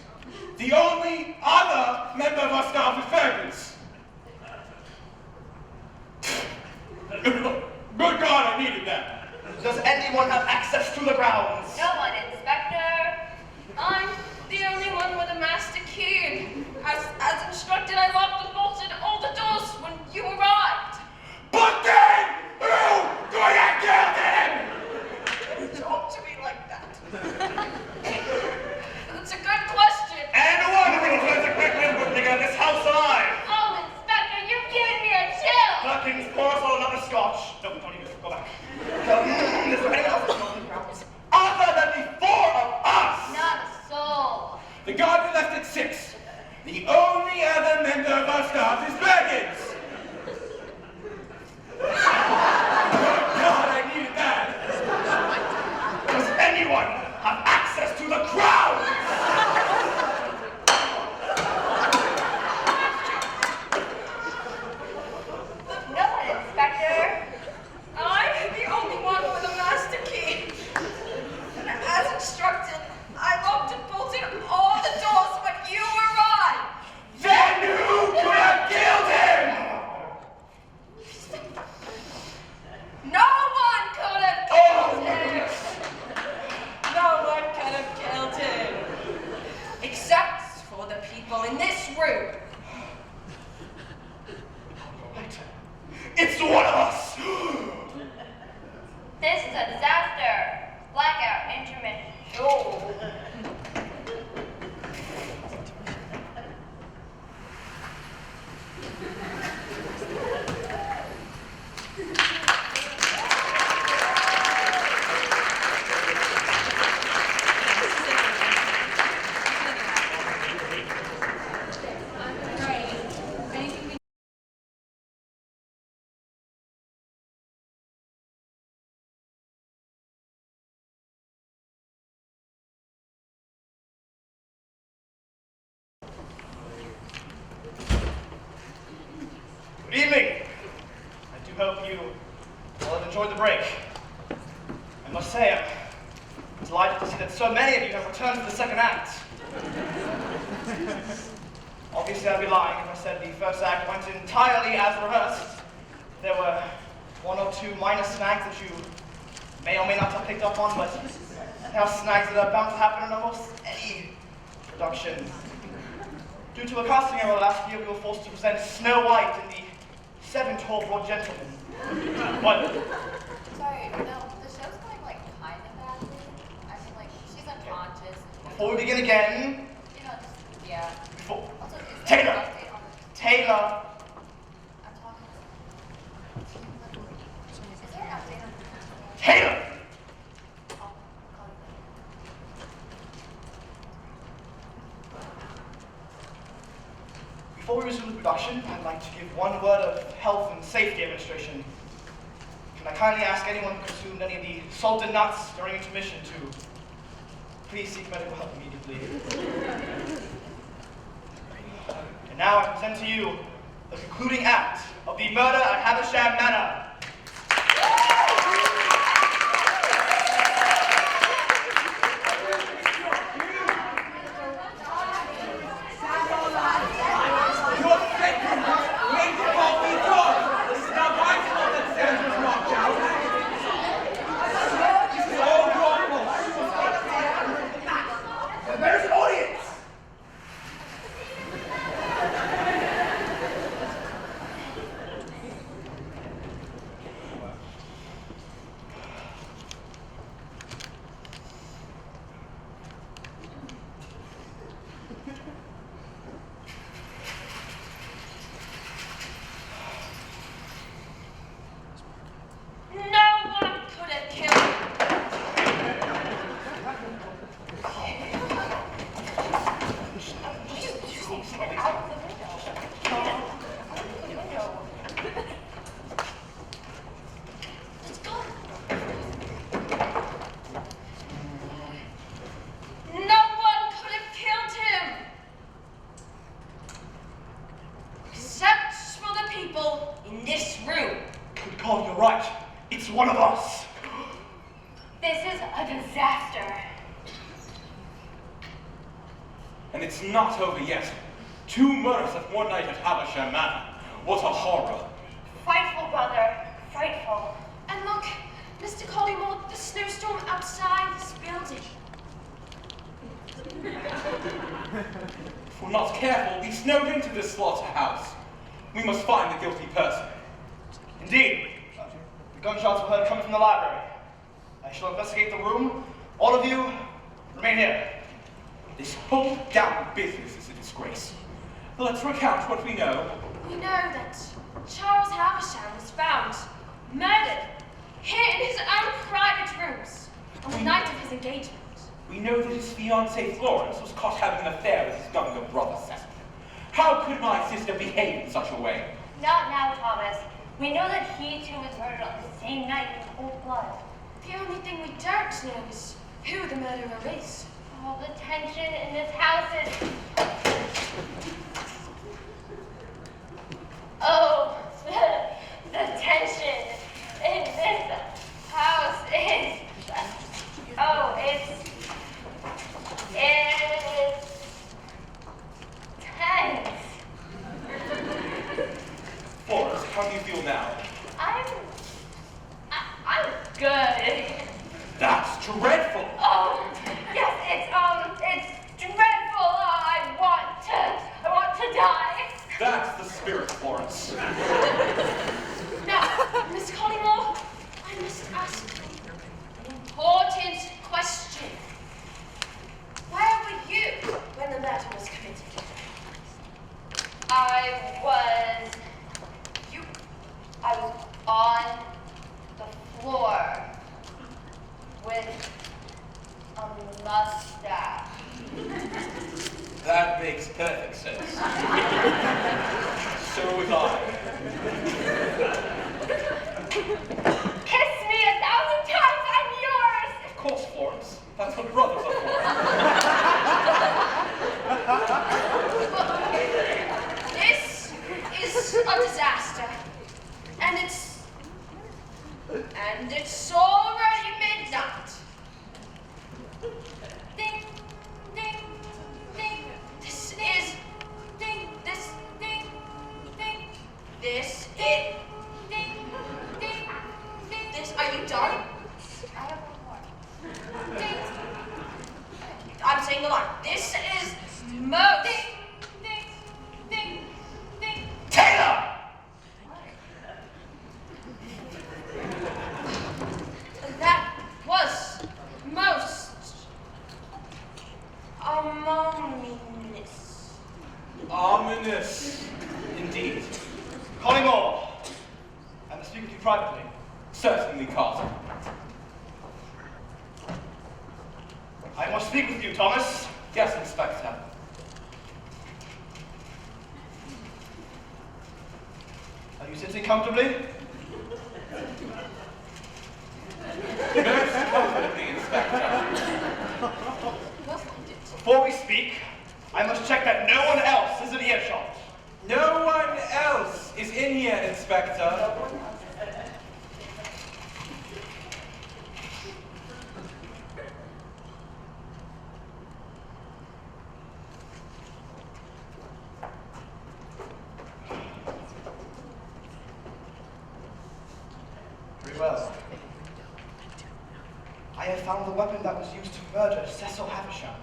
The only other member of our staff is Perkins. Good God, I needed that. Does anyone have access to the grounds? No one, Inspector. I'm the only one with a master key. As instructed, I locked and bolted all the doors when you arrived. But then, who could have killed him? Talk to me like that. That's a good question. And one who will answer quickly and we'll make out this house alive. Oh, Inspector, you're giving me a chill. Perkins, pour us all another scotch. No, don't even go back. So, is there anyone else that knows the grounds other than the four of us? Not a soul. The gardener left at 6. The only other member of our staff is Perkins. Good God, I needed that. Does anyone have access to the grounds? No one, Inspector. I'm the only one with a master key. And as instructed, I locked and bolted all the doors when you arrived. Then who could have killed him? No one could have killed him. No one could have killed him. Except for the people in this room. Right. It's one of us. This is a disaster. Blackout, intermission. Oh. Good evening. I do hope you all have enjoyed the break. I must say, I'm delighted to see that so many of you have returned for the second act. Obviously, I'd be lying if I said the first act went entirely as rehearsed. There were one or two minor snags that you may or may not have picked up on, but there are snags that are bound to happen in almost any production. Due to a casting error last year, we were forced to present Snow White in the 7 Tall Broad Gentlemen. But Sorry, no, the show's going like kind of badly. I mean, like she's unconscious. before we begin again, You know, just yeah. before Also, is there Taylor! an update on the? Taylor, I'm talking. Is there an update on the? Taylor! I'll call you Before we resume the production, I'd like to give one word of health and safety administration. Can I kindly ask anyone who consumed any of the salted nuts during intermission to please seek medical help immediately? And now I present to you the concluding act of the murder at Havisham Manor. There's an audience! right. It's one of us. This is a disaster. And it's not over yet. 2 murders of one night at Havisham Manor. What a horror. Frightful, brother. Frightful. And look, Mr. Collymore, the snowstorm outside this building. If we're not careful, we snowed into this slaughterhouse. We must find the guilty person. Indeed. The gunshots were heard coming from the library. I shall investigate the room. All of you, remain here. This whole damn business is a disgrace. Let's recount what we know. We know that Charles Havisham was found, murdered, here in his own private rooms, on the night of his engagement. We know that his fiancée Florence was caught having an affair with his younger brother Sackstein. How could my sister behave in such a way? Not now, Thomas. We know that he too was murdered on the same night in cold blood. The only thing we don't know is who the murderer is. All the tension in this house is... Oh, the tension in this house is... Oh, it's tense. Florence, how do you feel now? I'm good. That's dreadful. Oh, yes, it's dreadful. I want to die. That's the spirit, Florence. Now, Miss Collymore, I must ask you an important question. Where were you when the murder was committed? I was on the floor with a mustache. That makes perfect sense. So was I. Kiss me 1,000 times, I'm yours! Of course, Florence. That's what brothers are for. This is a disaster. And it's already midnight. Ding, ding, ding, This is ding, this ding, this it ding, ding, ding. this are you done? I have one more. Ding, I'm saying the line. This is most ding, ding, ding. Taylor! that was most ominous. Ominous. Indeed. Collymore, I must speak with you privately. Certainly, Carter. I must speak with you, Thomas. Yes, Inspector. Are you sitting comfortably? Most comfortably, Inspector. Before we speak, I must check that no one else is in earshot. No one else is in here, Inspector. Very well. I have found the weapon that was used to murder Cecil Havisham.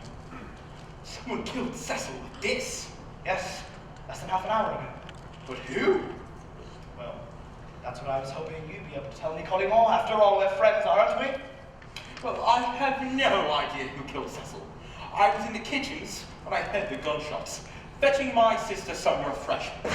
Someone killed Cecil with this. Yes, less than half an hour ago. But who? Well, that's what I was hoping you'd be able to tell me, Collymore. After all, we're friends, aren't we? Well, I have no idea who killed Cecil. I was in the kitchens when I heard the gunshots, fetching my sister some refreshments.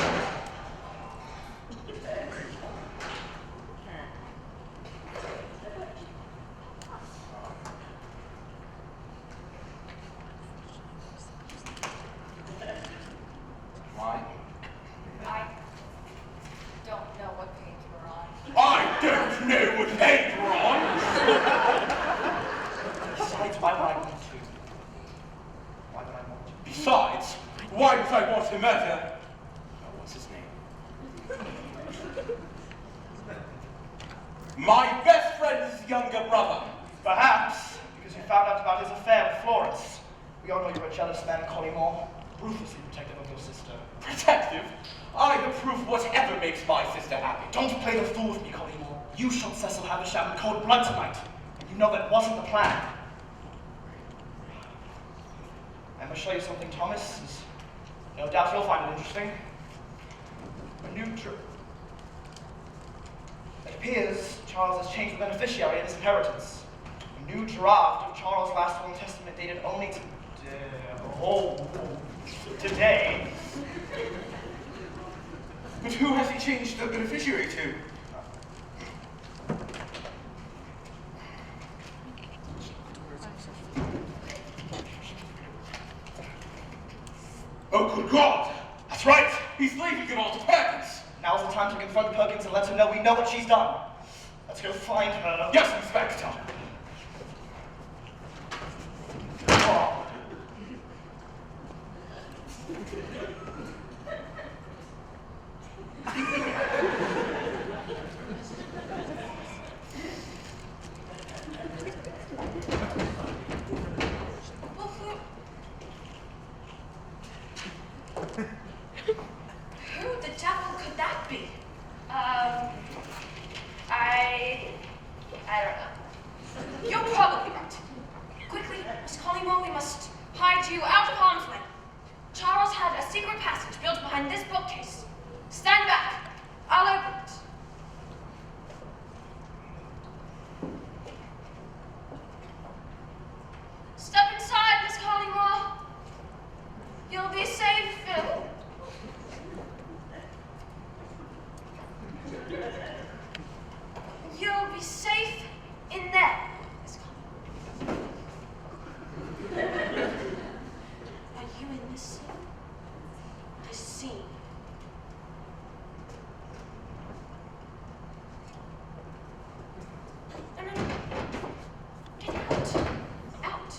Why? I don't know what page we're on. I don't know what page we're on. Besides, why would I want to? Why would I want to? Besides, why would I want to murder? Oh, what's his name? My best friend's younger brother. Perhaps because you found out about his affair with Florence. We all know you're a jealous man, Collymore, ruthlessly protective of your sister. Protective? I'd approve whatever makes my sister happy. Don't play the fool with me, Collymore. You shot Cecil Havisham in cold blood tonight, and you know that wasn't the plan. I'm going to show you something, Thomas. No doubt you'll find it interesting. It appears Charles has changed the beneficiary of his inheritance. A new draft of Charles' last will and testament dated only today. But who has he changed the beneficiary to? Oh, good God! That's right. He's leaving it all to Perkins. Now's the time to confront Perkins and let her know we know what she's done. Let's go find her. Yes, Inspector. Oh. Who the devil could that be? I don't know. You're probably right. Quickly, Miss Collymore, we must hide you out of harm's way. Charles had a secret passage built behind this bookcase. Stand back. I'll open it. Step inside, Miss Collymore. You'll be safe, Phil. You'll be safe in there, Miss Collymore. Are you in this scene? This scene. No, no, no. Get out. Out.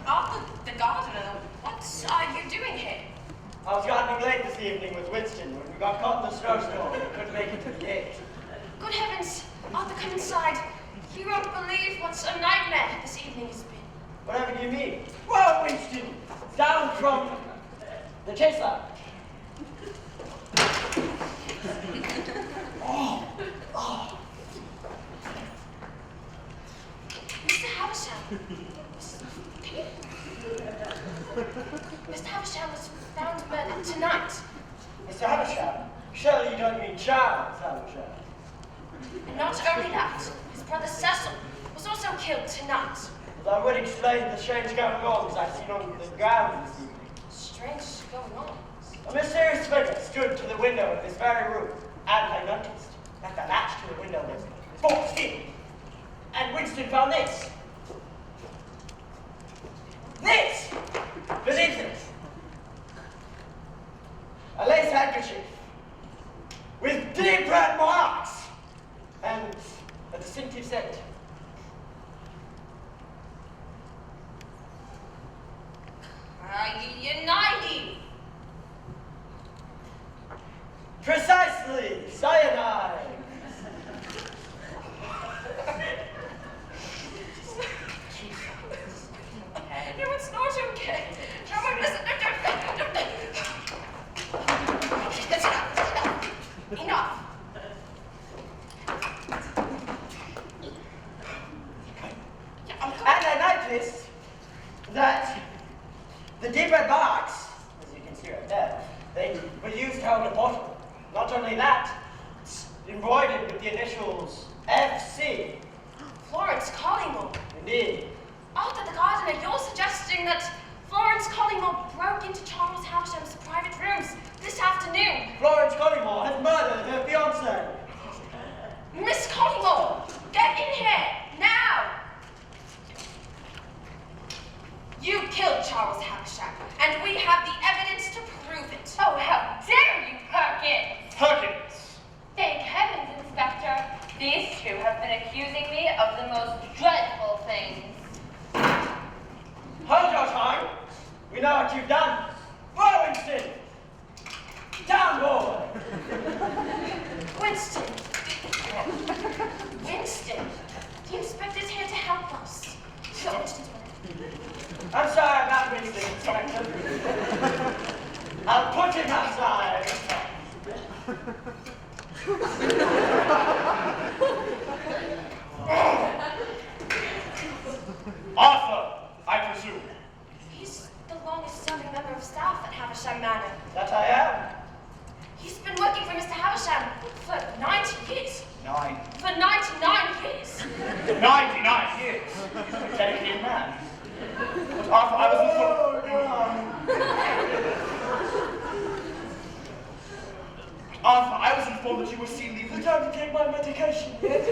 Arthur the gardener, what are you doing here? I was gardening late this evening with Winston when we got caught in the snowstorm and couldn't make it to the gate. Good heavens, Arthur, come inside. You won't believe what a nightmare this evening has been. Whatever do you mean? Well, Winston, down from the chase line. Mr. Havisham. Mr. Havisham was found murdered tonight. Mr. Havisham, surely you don't mean Charles Havisham. And not only that, his brother Cecil was also killed tonight. Well, that would explain the strange goings-on I've seen on the ground this evening. Strange going on. A mysterious figure stood to the window of this very room, and I noticed that the latch to the window was forced in. And Winston found this. This! Beneath it. A lace handkerchief with deep red marks and a distinctive scent. United. Precisely, cyanide. No, it's not okay. No one listen. That's enough. Enough. And I noticed that the deep red marks, as you can see right there, they were used to hold a bottle. Not only that, it's embroidered with the initials FC. Florence Collymore. Indeed. Arthur the gardener, you're suggesting that Florence Collymore broke into Charles Havisham's private rooms this afternoon. Florence Collymore has murdered her fiancé. Miss Collymore, get in here, now! You killed Charles Havisham, and we have the evidence to prove it. Oh, how dare you, Perkins! Perkins! Thank heavens, Inspector. These two have been accusing Winston, the inspector's here to help us. So, Winston's I'm sorry about Winston, Inspector. I'll put him outside. Arthur, I presume. He's the longest-serving member of staff at Havisham Manor. That I am. He's been working for Mr. Havisham for 90 years. 9. For 99 years. 99 years. A dedicated man. But Arthur, I was Arthur, I was informed that you were seen leaving. The time to take my medication yet?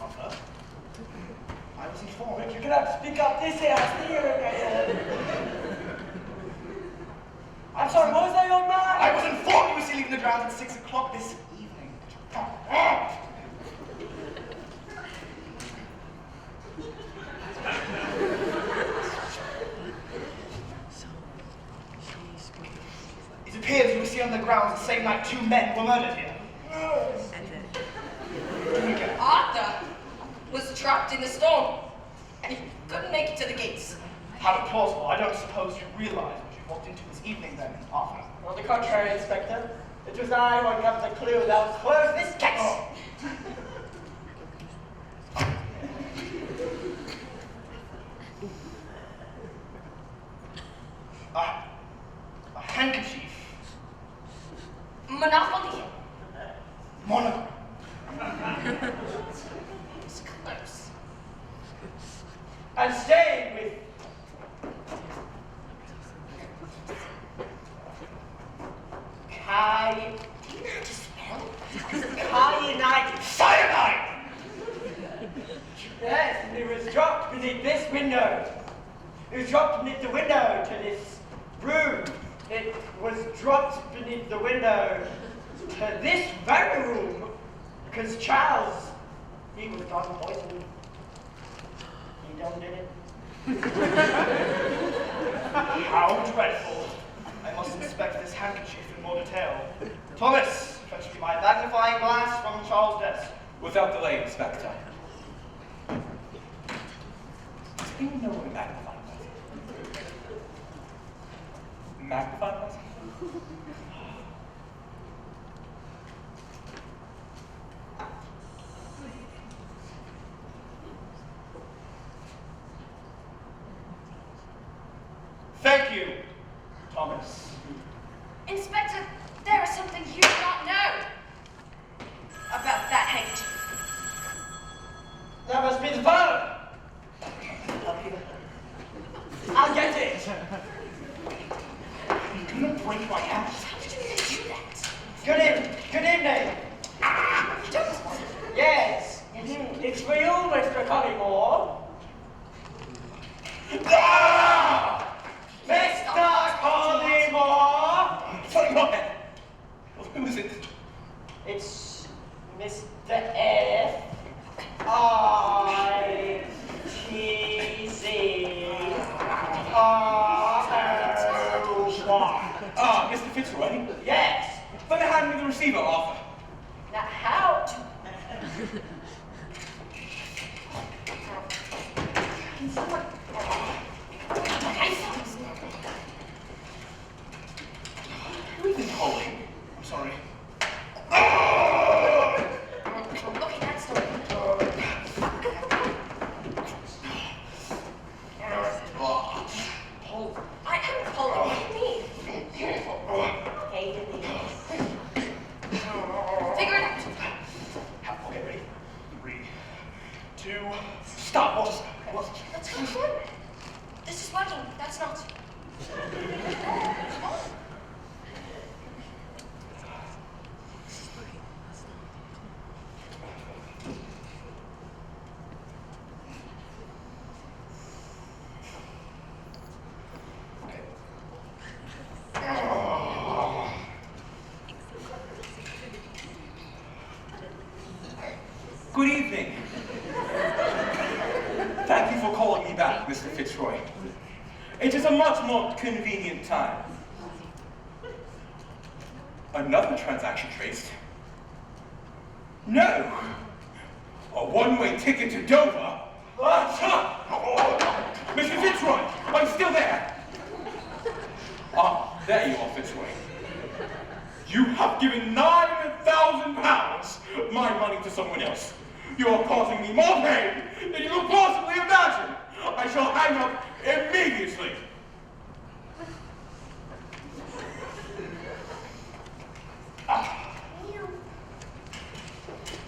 Arthur, I was informed. You're gonna have to speak up this here. I'm sorry, what was that, young man? I was informed you were seen leaving the grounds at 6 o'clock this evening. It appears you were seen on the grounds the same night 2 men were murdered here. Arthur was trapped in the storm, and he couldn't make it to the gates. How plausible. I don't suppose you realize what you walked into this evening then, Arthur. On the contrary, Inspector. It was I who uncovered the clue that would close this case. Oh. A handkerchief. Monopoly. Monogram. It's close. And staying with Cyanide. Cyanide! Yes, it was dropped beneath this window. It was dropped beneath the window to this room. It was dropped beneath the window to this very room because Charles, he was done poisoned. He done did it. How dreadful. I must inspect this handkerchief in more detail. Thomas, fetch me my magnifying glass from Charles' desk. Without delay, Inspector. Does anyone know what a magnifying glass is? Magnifying glass? Thank you, Thomas. Inspector, there is something you do not know about that handkerchief. That must be the phone. I'll get it. You're gonna break my house. How did you even do that? Good evening. Don't. Yes. It's for you, Mr. Collymore. Ah! Mr. Collymore! Sorry, what? Who is it? It's Mr. F. I-T-Z-R-O-Y. Ah, Mr. Fitzroy. Yes. Let me hand me the receiver, Arthur. Now how to... Who is this calling? I'm sorry. Okay, that's the way. I am pulling. What do you mean? Figure it out. Okay, ready? 3, 2, stop. What? Let's go forward. This is working. That's not. Good evening. Thank you for calling me back, Mr. Fitzroy. It is a much more convenient time. Another transaction traced? No. A one-way ticket to Dover? Mr. Fitzroy, are you still there? Ah, there you are, Fitzroy. You have given £9,000 of my money to someone else. You are causing me more pain than you can possibly imagine. I shall hang up immediately.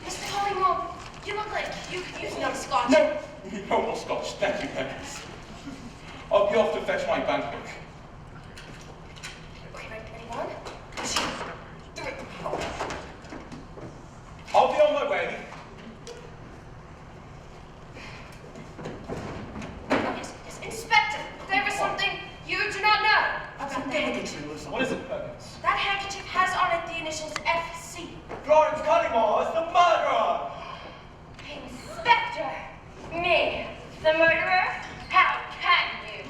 Mr. Collymore, you look like you could use another scotch. No, no more scotch. Thank you, Perkins. I'll be off to fetch my bank book. Okay, ready, 1, 2, 3. I'll be on my way. Yes, Inspector, there is something you do not know about the handkerchief. What is it, Perkins? That handkerchief has on it the initials FC. Florence Collymore is the murderer! Inspector! Me, the murderer? How can you?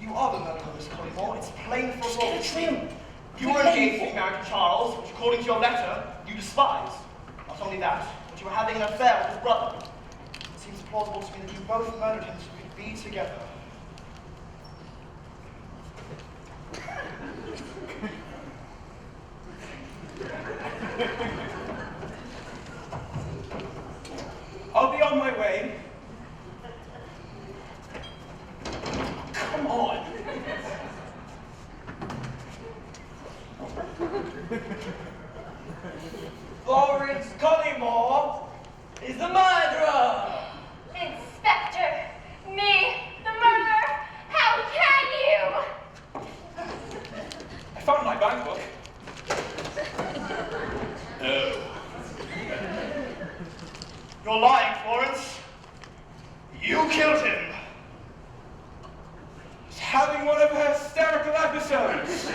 You are the murderer, Miss Collymore. It's plain for us all to It's see. true. You were engaged to be married to Charles, which according to your letter, you despise. Not only that, but you were having an affair with his brother. It seems plausible to me that you both murdered him so we could be together. I'll be on my way. Come on. Florence Collymore is the murderer! Inspector! Me, the murderer? How can you? I found my bank book. No. You're lying, Florence. You killed him. She's having one of her hysterical episodes.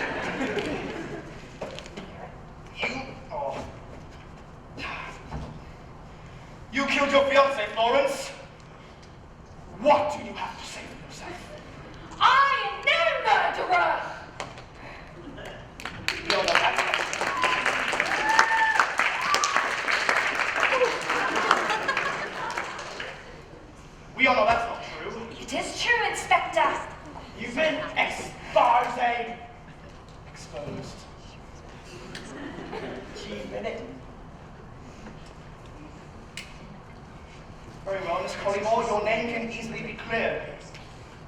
You killed your fiancée, Florence. What do you have to say for yourself? I am no murderer! You're not that. We all know that's not true. It is true, Inspector. You've been exposed. Exposed. Chief minute. Very well, Miss Collymore, your name can easily be cleared.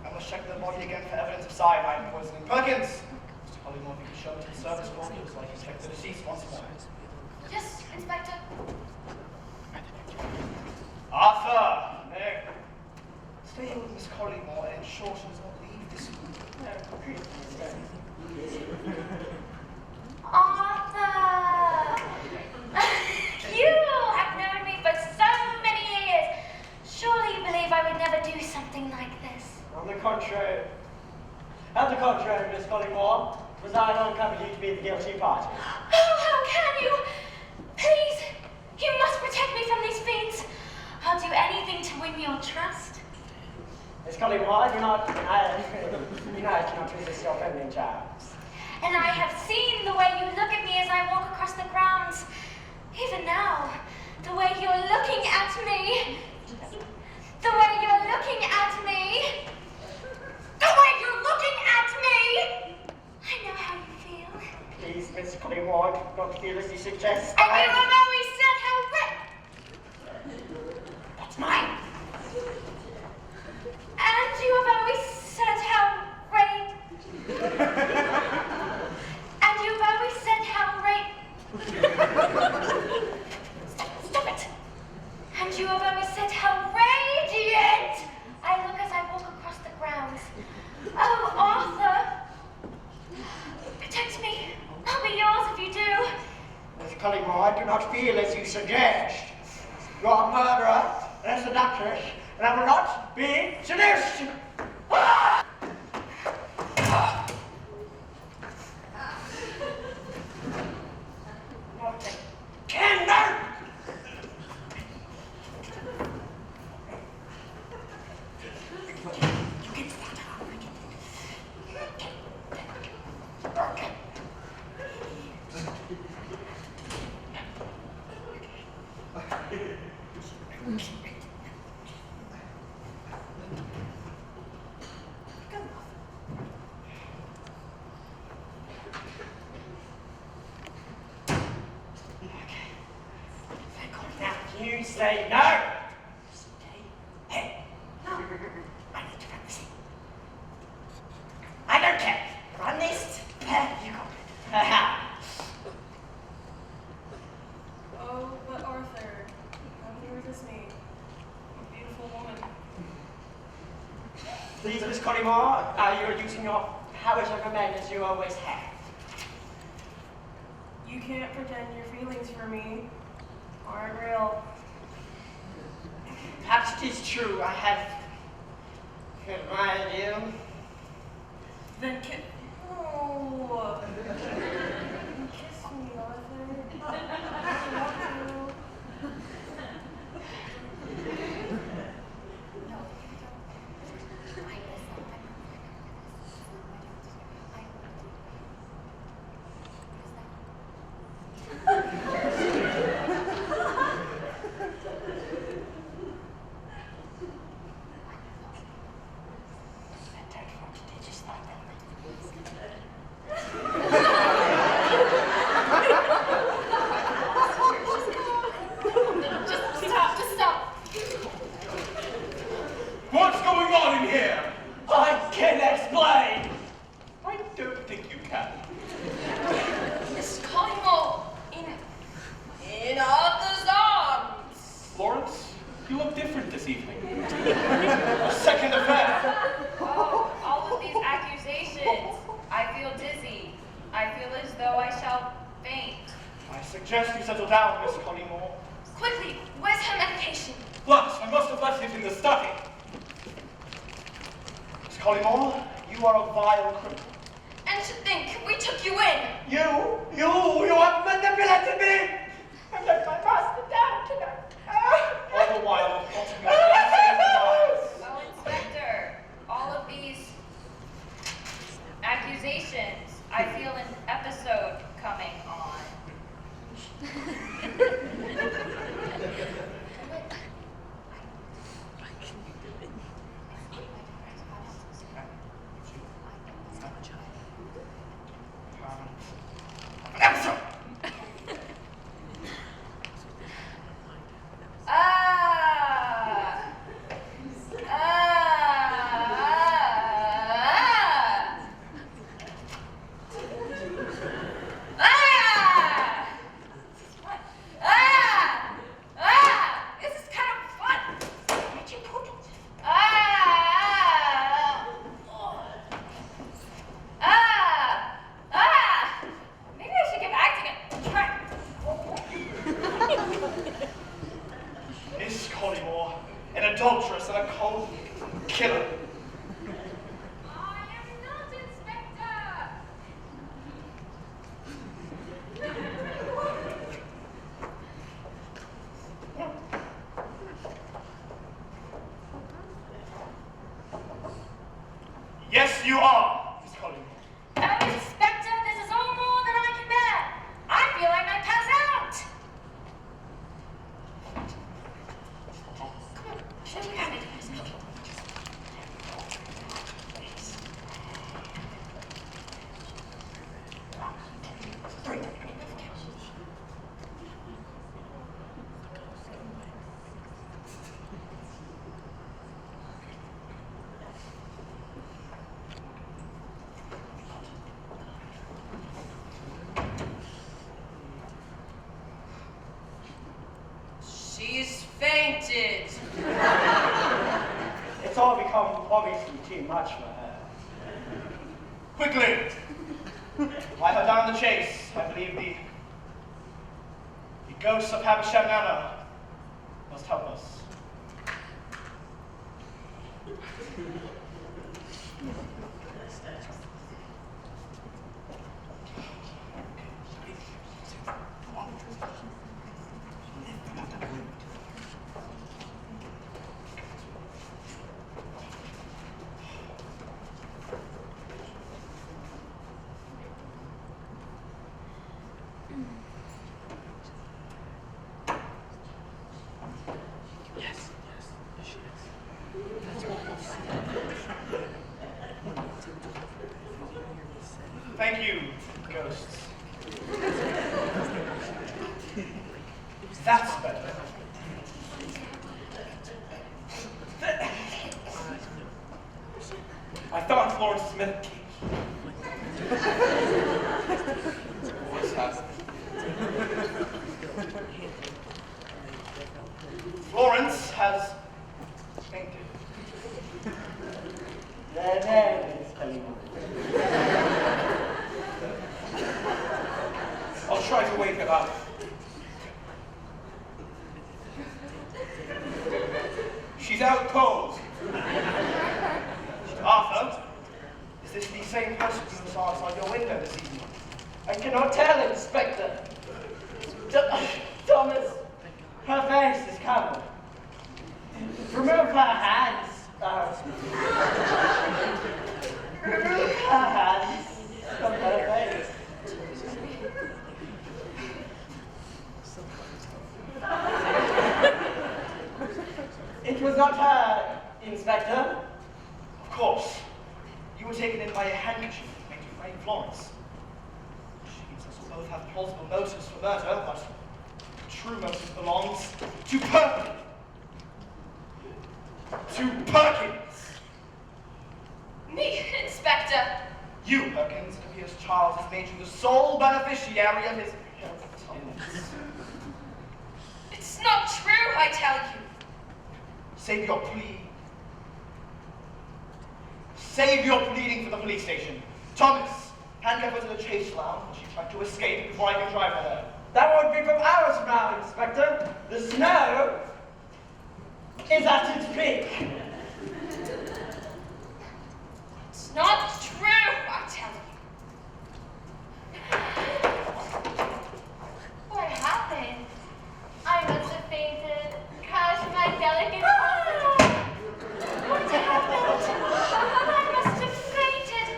I must check the body again for evidence of cyanide poisoning. Perkins! Mr. Collymore, if you could show me to the service quarters so I can check the deceased once more. Yes, Inspector. Arthur! Nick! Stay here with Miss Collymore and ensure she does not leave this room. Arthur! You have known me for so many years. Surely you believe I would never do something like this. On the contrary, Miss Collymore, was I uncovered you to be the guilty party? Oh, how can you? Please, you must protect me from these fiends. I'll do anything to win your trust. Miss Collymore, I do not resist your feminine charms. And I have seen the way you look at me as I walk across the grounds. Even now, the way you're looking at me. The way you're looking at me. The way you're looking at me. I know how you feel. Please, Miss Collymore, do not feel as you suggest. And you have always said how That's mine. And you have always said how And you've always said how Stop it. And you have always said how radiant I look as I walk across the grounds. Oh, Arthur. Protect me. I'll be yours if you do. Miss Collymore, I do not feel as you suggest. You are a murderer and a seductress, and I will not be seduced. Not a candor! say no. Stay. Hey. No. I need to run this. I don't care. Run this. There you got it. Ha Oh, but Arthur, how can you resist me? A beautiful woman. Please, Miss Collymore, you're using your powers over men as you always have. You can't pretend your feelings for me aren't real. Perhaps it is true. I have admired you. Then kiss. Oh. Kiss me, Arthur. I want to. Just stop. What's going on in here? I can explain. I don't think you can. Miss Collymore, in Arthur's arms. Florence, you look different this evening. A second affair. Oh, all of these accusations. I feel dizzy. I feel as though I shall faint. I suggest you settle down, Miss Collymore. Quickly, where's her medication? Plus, I must have left it in the study. Miss Collymore, you are a vile criminal. And to think we took you in. You have manipulated me. I let my master down tonight. All the while, plotting against the lives. Oh, Inspector, all of these accusations, I feel an episode coming on. Episode! This is kind of fun. Where'd you put it? Maybe I should get back to try. Miss Collymore, an adulteress and a cold killer. I am not Inspector. Yes, you are, Miss Collymore. Oh, Inspector, this is all more than I can bear. I feel I might pass out. Come on, show me how to do this. She's fainted. It's all become obviously too much for her. Quickly! Lie her down the chase. I believe the ghosts of Havisham Manor must help us. Thank you, ghosts. That's better. I found Florence's medication. What's happening? Florence has fainted. There, Miss Kalina. I'll try to wake her up. She's out cold. Arthur, is this the same person you saw outside your window this evening? I cannot tell, Inspector. Thomas, her face is covered. Remove her hands. Remove her hands from her face. It was not her, Inspector. Of course. You were taken in by a handkerchief that made you frame Florence. Which means us will both have plausible motives for murder, but the true motive belongs to Perkins. To Perkins! Me, Inspector. You, Perkins, it appears Charles has made you the sole beneficiary of his inheritance. It's not true, I tell you. Save your plea. Save your pleading for the police station. Thomas, handcuff her to the chase lounge. She tried to escape before I can drive her there. That won't be from hours from now, Inspector. The snow is at its peak. It's not true, I tell you. What happened? I must have fainted. Gosh, my delicate constitution. What happened? I must have fainted.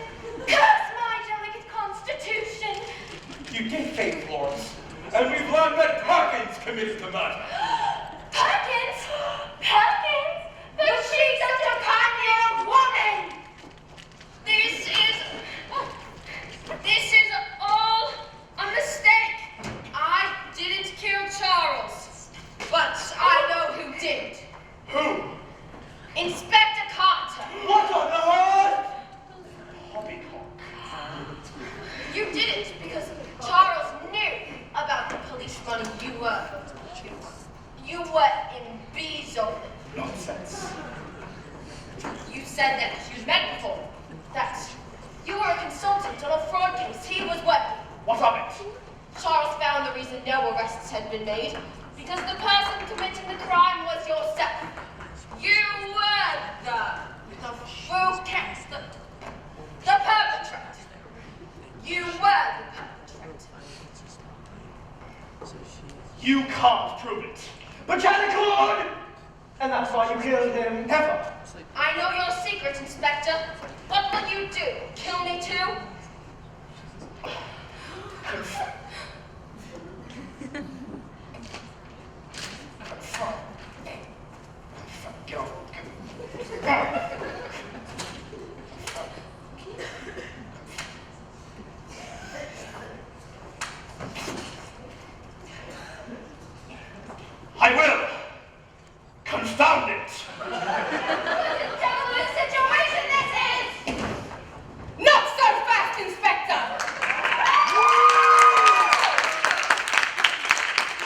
Curse my delicate constitution. You did faint, Florence. And we've learned that Perkins committed the murder. Perkins? Perkins? But she's such a kind woman. This is all a mistake. I didn't kill Charles, but I know who did. Who? Inspector Carter. What on earth? Poppycock. You did it because Charles knew about the police money you were embezzling. Nonsense. You said that you'd met before, that you were a consultant on a fraud case he was working. What of it? Charles found the reason no arrests had been made because the person committing the crime was yourself. You were the perpetrator. You were the perpetrator. You can't prove it. But Janet could! And that's why you killed him. Never. I know your secret, Inspector. What will you do? Kill me too? Confirm. Get off. I will. Confound it. What a devilish situation this is! Not so fast, Inspector!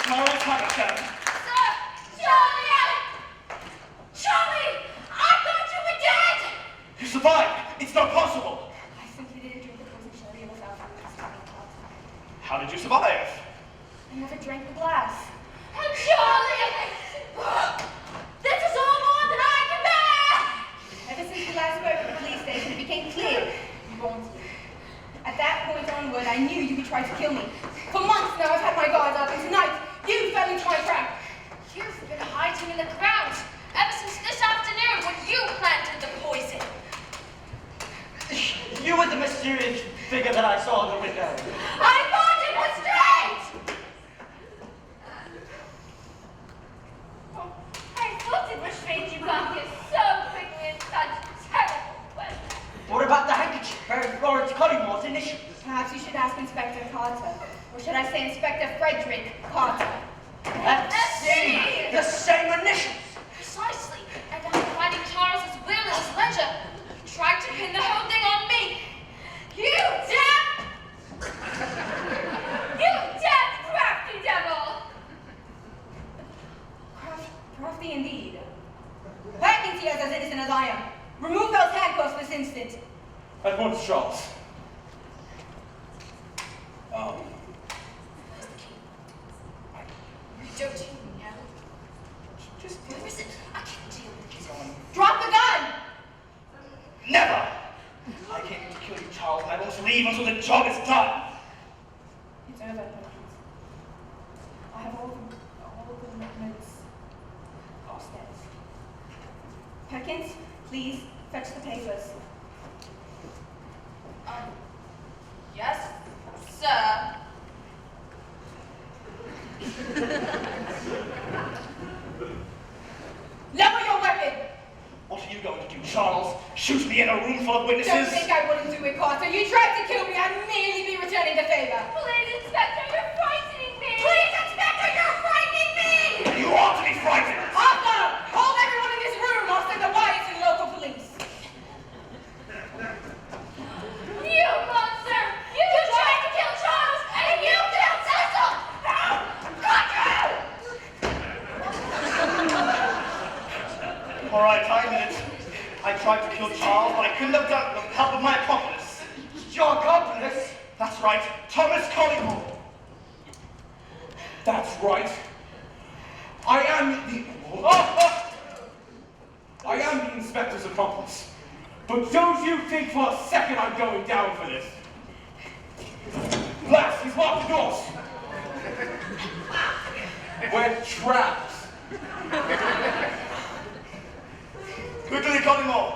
Charles Haversham. Sir, Charlie, I thought you were dead! You survived. It's not possible. I simply didn't drink the poison sherry in the fountain with this tiny pot. How did you survive? I never drank the glass. Charlie! This is all more than I can bear! Ever since the last word from the police station, it became clear you wanted me. At that point onward, I knew you would try to kill me. For months now, I've had my guards up, and tonight, you fell into my trap. You've been hiding in the ground ever since this afternoon when you planted the poison. You were the mysterious figure that I saw in the window. I thought it was straight! I thought it was strange you got here so quickly in such terrible weather. What about the handkerchief bearing Florence Collingwood's initials? Perhaps you should ask Inspector Carter. Or should I say Inspector Frederick Carter? F.C. The same initials. Precisely. And after finding Charles's will and his ledger, you tried to pin the whole thing on me. You damn crafty devil! Crafty indeed. Perkins here is as innocent as I am. Remove those handcuffs this instant. At once, Charles. Don't you know? Just where is it? I can't deal with this. Drop the gun! Never! I came here to kill you, Charles, and I won't leave until the job is done. It's over, Perkins. I have all the notes upstairs. Perkins, please fetch the papers. Yes, sir. Lower your weapon! What are you going to do, Charles? Shoot me in a room full of Don't witnesses? think I wouldn't do it, Carter. You tried to kill me, I'd merely be returning the favor. Please, Inspector, you're frightening me. Please, Inspector, you're frightening me! You ought to be frightened! Arthur, hold everyone in this room or send the wires to the local police. You monster! You tried to kill Charles, and you killed Cecil! All right, I admit it. I tried to kill Charles, but I couldn't have done it with the help of my accomplice. Your accomplice? That's right, Thomas Collingwood. That's right. I am the inspector's accomplice. But don't you think for a second I'm going down for this. Blast, he's locked the doors. We're trapped. Quickly, Collingwood.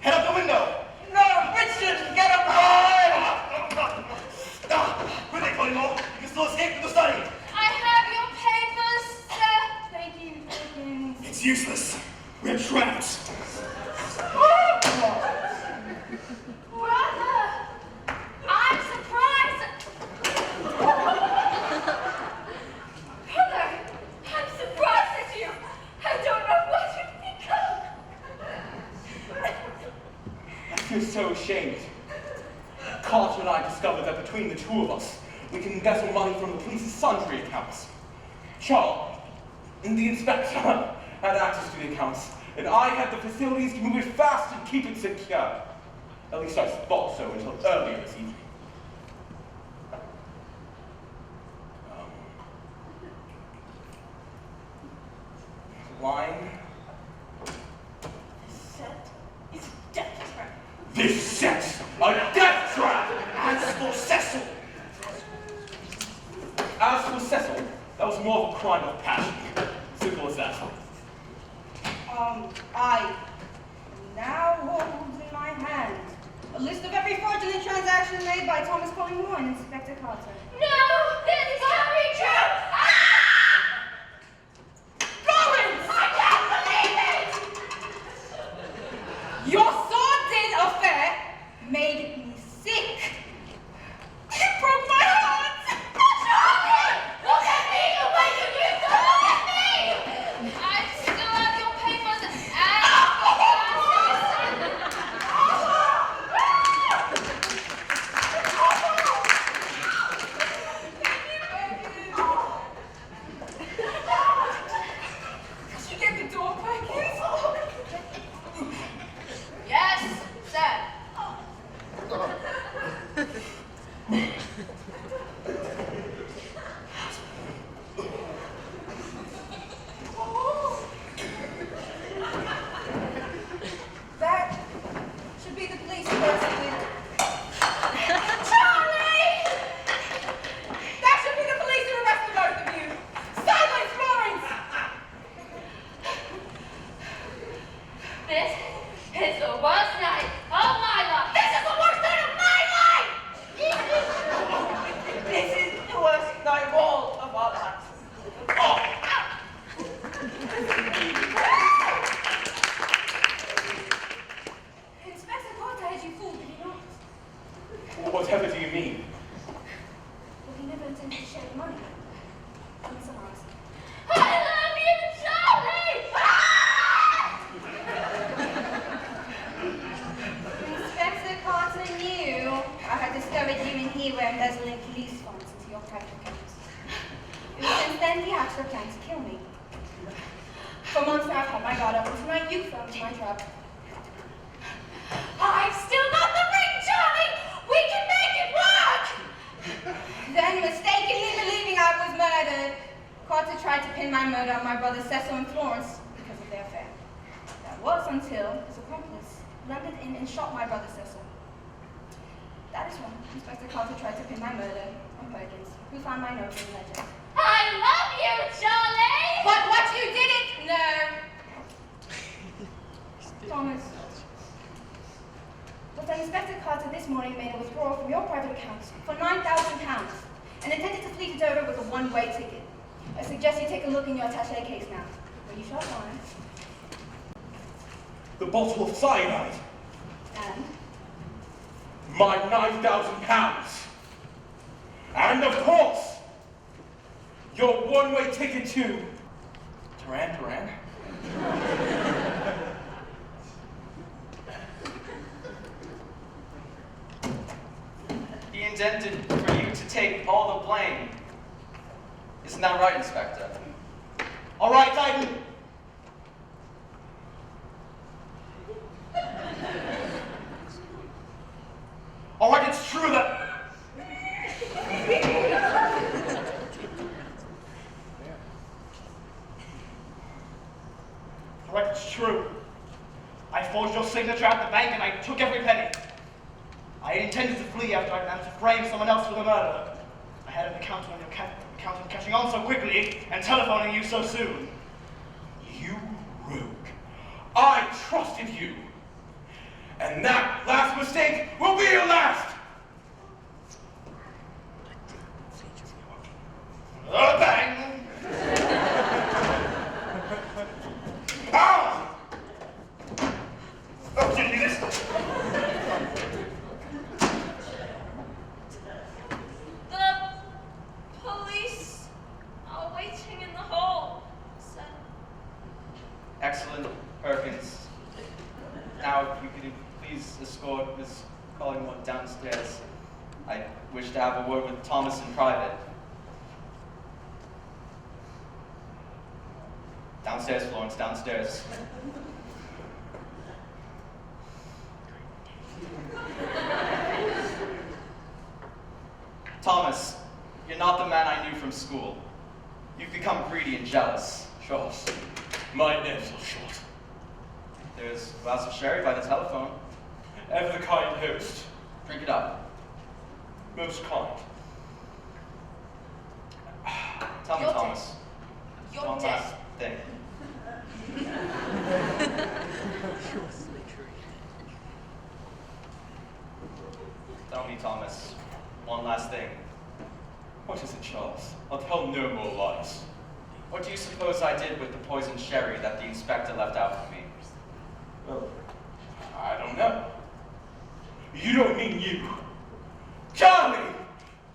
Head up the window. No, Richard, get up high! Quickly, Collingwood. You can still escape from the study. I have your papers, sir. Thank you, Perkins. It's useless. We're trapped. Brother, I'm surprised. Brother, I'm surprised at you. I don't know what you've become. I feel so ashamed. Carter and I discovered that between the two of us, we can embezzle money from the police's sundry accounts. Charles, the inspector, had access to the accounts, and I had the facilities to move it fast and keep it secure. At least I thought so until earlier this evening. Line. Set is a death trap. This set a death trap! As for Cecil. As for Cecil, that was more of a crime of passion. Simple as that. I now hold in my hand a list of every fraudulent transaction made by Thomas Collingwood and Inspector Carter. No, this can't be true. Florence! I can't believe it! Your sordid affair made me sick. You broke my heart! Look at me! The way you used to look at me! I still have your papers and Did you get the door, Perkins? yes, sir. That should be the police arrested. Charlie! That should be the police who arrested both of you. Silence, Florence! This is the worst night of my life. This is the worst night of my life! This is the worst night of all of our lives. Inspector Carter had you fooled, did he not? Whatever do you mean? Well, he never intended to share the money. Let me summarize. I love you, Charlie! anywhere embezzling police funds into your private accounts. It was since then he hatched a plan to kill me. For months now I've had my guard up, and tonight you fell into my trap. I've still got the ring, Charlie! We can make it work! Then, mistakenly believing I was murdered, Carter tried to pin my murder on my brothers Cecil and Florence because of their affair. That was until his accomplice blundered in and shot my brother Cecil. That is when Inspector Carter tried to pin my murder on Perkins, who found my note in the ledger. I love you, Charlie! But what you didn't know, Thomas, was that Inspector Carter this morning made a withdrawal from your private accounts for £9,000 and intended to fleet it over with a one-way ticket. I suggest you take a look in your attaché case now, where you shall find. The bottle of cyanide. And My £9,000. And of course, your one-way ticket to Duran. He intended for you to take all the blame. Isn't that right, Inspector? All right, Titan. All right, it's true that... All right, it's true. I forged your signature at the bank and I took every penny. I had intended to flee after I managed to frame someone else for the murder. I had an account on your accountant catching on so quickly and telephoning you so soon. You rogue. I trusted you. And that last mistake will be your last. Bang! Ow! Oh, did you listen? The police are waiting in the hall, sir. Excellent, Perkins. Now, if you could please escort Miss Collingwood downstairs. I wish to have a word with Thomas in private. Downstairs, Florence, downstairs. Thomas, you're not the man I knew from school. You've become greedy and jealous. Charles, my nerves are short. There's a glass of sherry by the telephone. Ever the kind host. Drink it up. Most kind. Tell me, You're Thomas. You're One dead. last thing. Tell me, Thomas. One last thing. What is it, Charles? I'll tell no more lies. What do you suppose I did with the poisoned sherry that the inspector left out for me? Well, I don't know. You don't mean you. Charlie!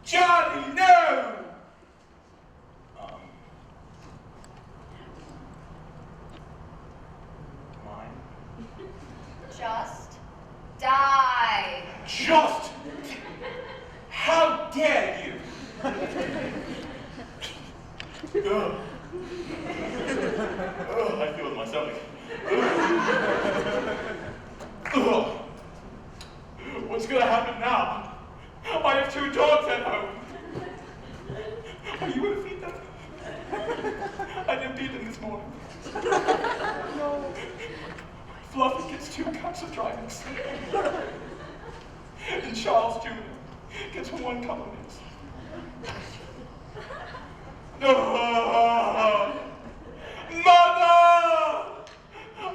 Charlie, no! Mine? Just die. Just! How dare you! Ugh. Ugh, I feel it in my stomach. Ugh. What's gonna happen now? I have 2 dogs at home. Are you gonna feed them? I didn't feed them this morning. No. Fluffy gets 2 cups of dry mix. And Charles Jr. gets 1 cup of mix. Mother!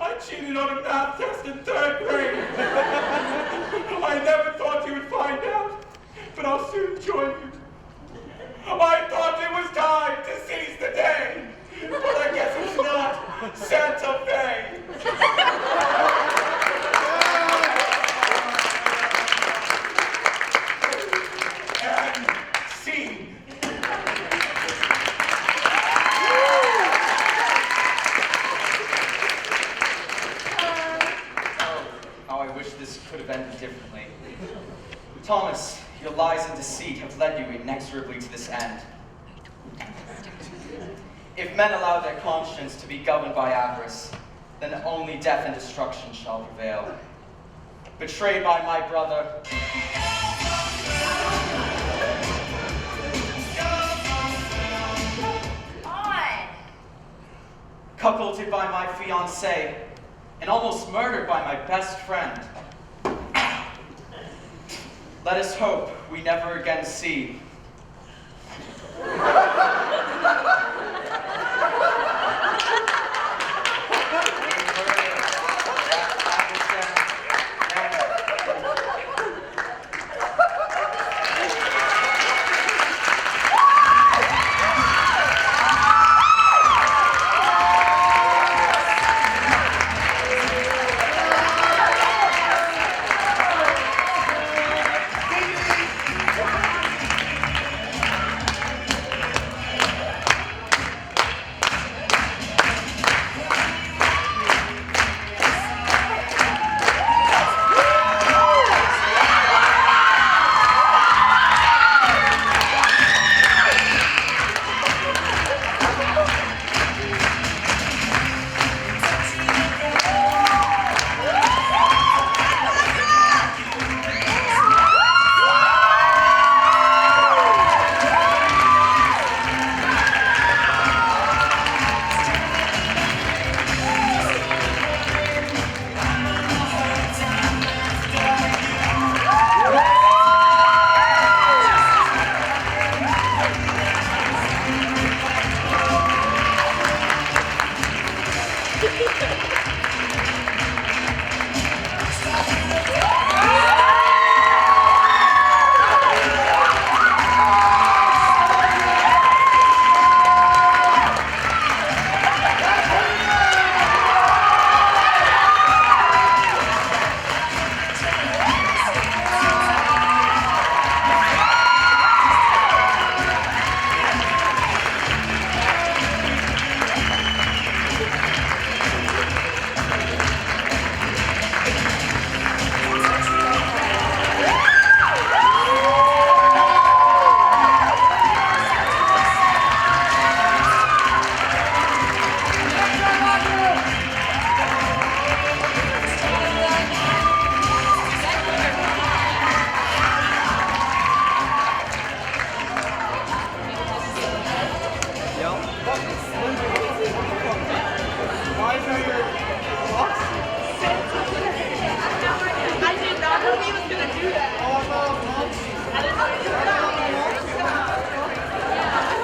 I cheated on a math test in 3rd grade. I never thought you would find out, but I'll soon join you. I thought it was time to seize the day, but I guess it's not. Santa Fe. And scene. How I wish this could have ended differently. Thomas, your lies and deceit deceit have led you inexorably to this end. If men allow their conscience to be governed by avarice, then only death and destruction shall prevail. Betrayed by my brother, cuckolded by my fiancée, and almost murdered by my best friend. Let us hope we never again see.